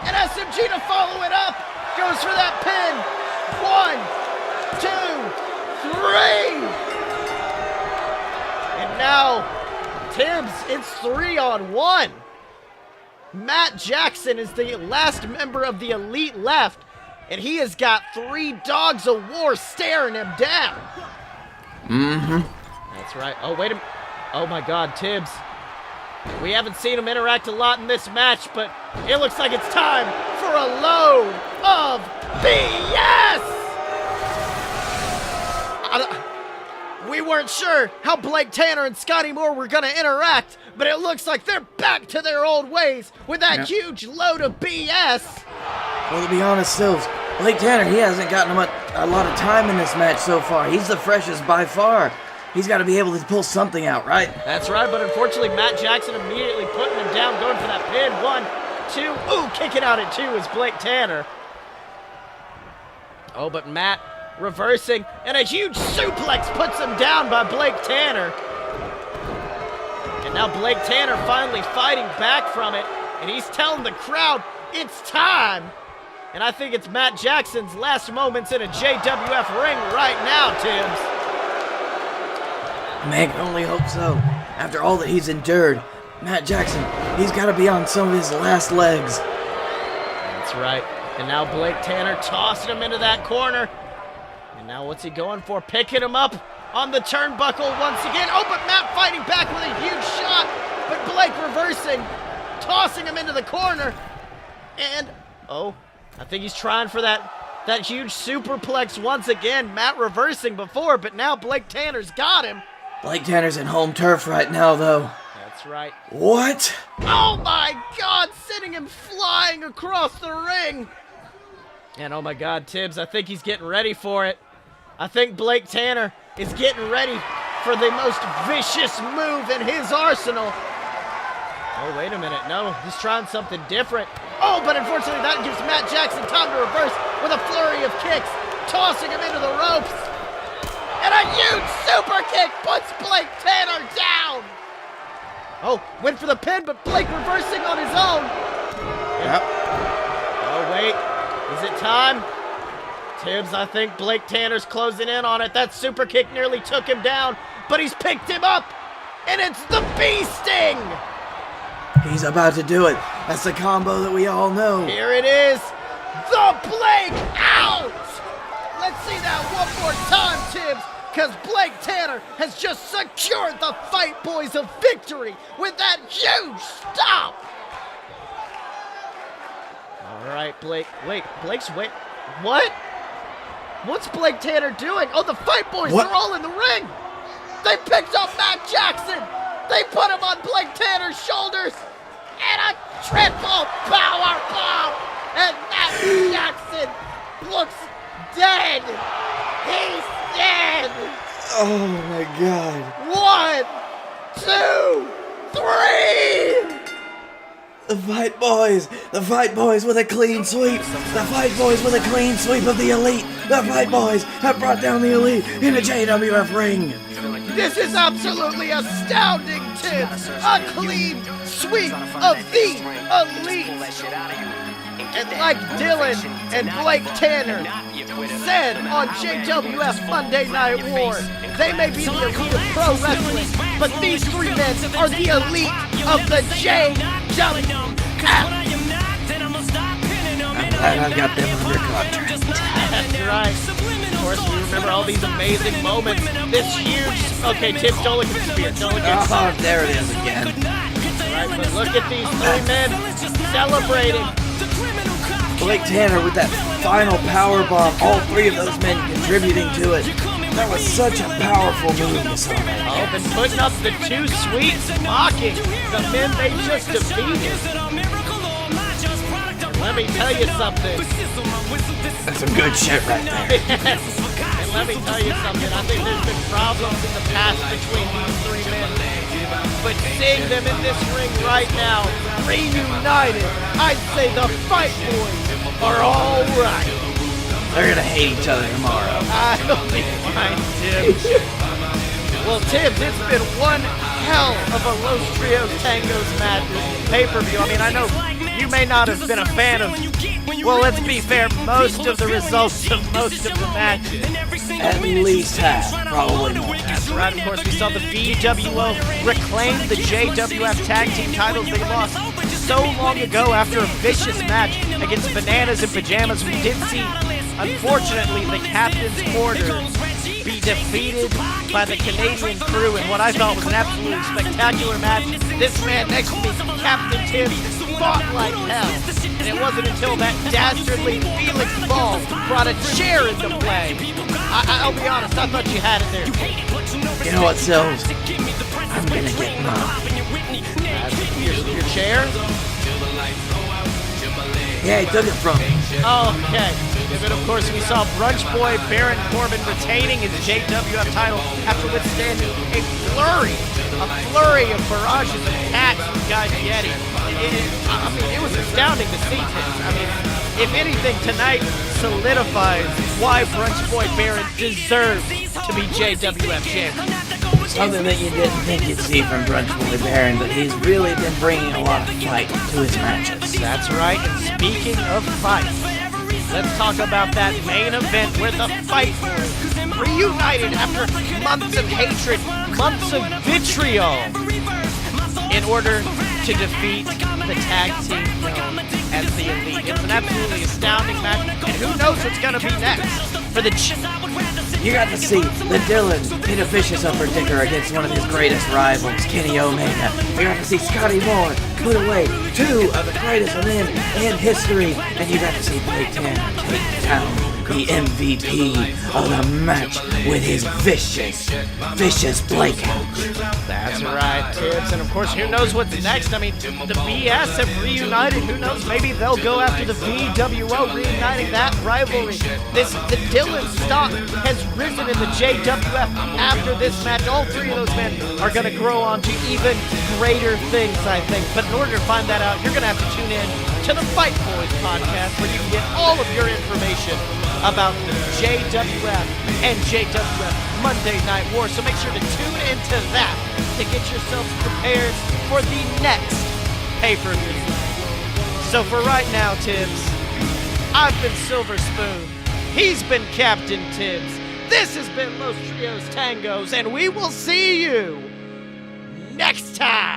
And SMG to follow it up. Goes for that pin. 1, 2, 3! And now, Tibbs, it's 3-on-1. Matt Jackson is the last member of the Elite left, and he has got 3 dogs of war staring him down. That's right. Oh, wait a minute. Oh my God, Tibbs. We haven't seen him interact a lot in this match, but it looks like it's time for a load of BS! We weren't sure how Blake Tanner and Scottye Moore were going to interact, but it looks like they're back to their old ways with that huge load of BS. Well, to be honest, Sills, Blake Tanner, he hasn't gotten a lot of time in this match so far. He's the freshest by far. He's got to be able to pull something out, right? That's right, but unfortunately, Matt Jackson immediately putting him down, going for that pin. 1, 2, ooh, kicking out at 2 is Blake Tanner. Oh, but Matt reversing, and a huge suplex puts him down by Blake Tanner. And now Blake Tanner finally fighting back from it, and he's telling the crowd, it's time. And I think it's Matt Jackson's last moments in a JWF ring right now, Tibbs. Man, can only hope so. After all that he's endured, Matt Jackson, he's got to be on some of his last legs. That's right. And now Blake Tanner tossing him into that corner. And now what's he going for? Picking him up on the turnbuckle once again. Oh, but Matt fighting back with a huge shot. But Blake reversing, tossing him into the corner. And, oh, I think he's trying for that huge superplex once again. Matt reversing before, but now Blake Tanner's got him. Blake Tanner's in home turf right now, though. That's right. What? Oh my God, sending him flying across the ring. And oh my God, Tibbs, I think he's getting ready for it. I think Blake Tanner is getting ready for the most vicious move in his arsenal. Oh, wait a minute. No, he's trying something different. Oh, but unfortunately that gives Matt Jackson time to reverse with a flurry of kicks, tossing him into the ropes. And a huge super kick puts Blake Tanner down. Oh, went for the pin, but Blake reversing on his own. Yep. Oh, wait. Is it time? Tibbs, I think Blake Tanner's closing in on it. That super kick nearly took him down, but he's picked him up. And it's the Bee Sting. He's about to do it. That's the combo that we all know. Here it is. The Blake out. Let's see that one more time, Tibbs, because Blake Tanner has just secured the Fight Boyz of victory with that huge stop. All right, Blake. Wait, what? What's Blake Tanner doing? Oh, the Fight Boyz, what? They're all in the ring. They picked up Matt Jackson. They put him on Blake Tanner's shoulders. And a triple power bomb. And Matt Jackson looks dead. He's dead. Oh my God. 1, 2, 3. The Fight Boyz with a clean sweep. The Fight Boyz with a clean sweep of the Elite. The Fight Boyz have brought down the Elite in a JWF ring. This is absolutely astounding, Tibbs. A clean sweep of the Elite. And like Dylan and Blake Tanner said on JWF Monday Night War, they may be the elite of pro wrestling, but these three men are the elite of the JWF. I'm glad I got them under contract. That's right. Of course, we remember all these amazing moments. This huge... Okay, Tibbs, don't look at the spear. Don't look at the Oh, there it is again. Right, but look at these three men celebrating. Blake Tanner with that final power bomb. All three of those men contributing to it. That was such a powerful move this time. Oh, been putting up the two sweets, mocking the men they just defeated. Let me tell you something. That's some good shit right there. Yes. And let me tell you something. I think there's been problems in the past between these three men. But seeing them in this ring right now, reunited, I'd say the Fight Boyz are all right. They're gonna hate each other tomorrow. I'll be fine, Tibbs. Well, Tibbs, it's been one hell of a Los Trios Tangos match pay-per-view. I mean, I know you may not have been a fan of, well, let's be fair, most of the results of most of the matches. At least half, probably more. That's right, of course, we saw the VWO reclaim the JWF Tag Team titles they lost so long ago after a vicious match against Bananas and Pajamas. We did see, unfortunately, the captain's orders be defeated by the Canadian crew in what I thought was an absolutely spectacular match. This man next to me, Captain Tibbs, fought like hell. And it wasn't until that dastardly Felix ball brought a chair into play. I'll be honest, I thought you had it there. You know what, Sills? I'm gonna get mine. Your chair? Yeah, he took it from me. Okay. And then, of course, we saw Brunch Boy Baron Corbin retaining his JWF title after withstanding a flurry of barrages of attacks from Guy Fieri. It was astounding to see this. I mean, if anything, tonight solidifies why Brunch Boy Baron deserves to be JWF champion. Something that you didn't think you'd see from Brunch Boy Baron, but he's really been bringing a lot of fight to his matches. That's right, and speaking of fights, let's talk about that main event where the Fight Boyz reunited after months of hatred, months of vitriol, in order to defeat the tag team known as the Elite. It's an absolutely astounding match, and who knows what's going to be next for the... You got to see the Dylan hit a vicious upper dicker against one of his greatest rivals, Kenny Omega. You got to see Scottye Moore put away two of the greatest men in history. And you got to see Blake Tanner take down the MVP of the match with his vicious breakout. That's right, Tibbs. And of course, who knows what's next? I mean, the BS have reunited. Who knows? Maybe they'll go after the VWO, reuniting that rivalry. The Dylan stock has risen in the JWF after this match. All three of those men are going to grow on to even greater things, I think. But in order to find that out, you're going to have to tune in to the Fight Boyz podcast, where you can get all of your information about JWF and JWF Monday Night War. So make sure to tune into that to get yourselves prepared for the next pay-per-view. So for right now, Tibbs, I've been Silver Spoon. He's been Captain Tibbs. This has been Los Trios Tangos, and we will see you next time.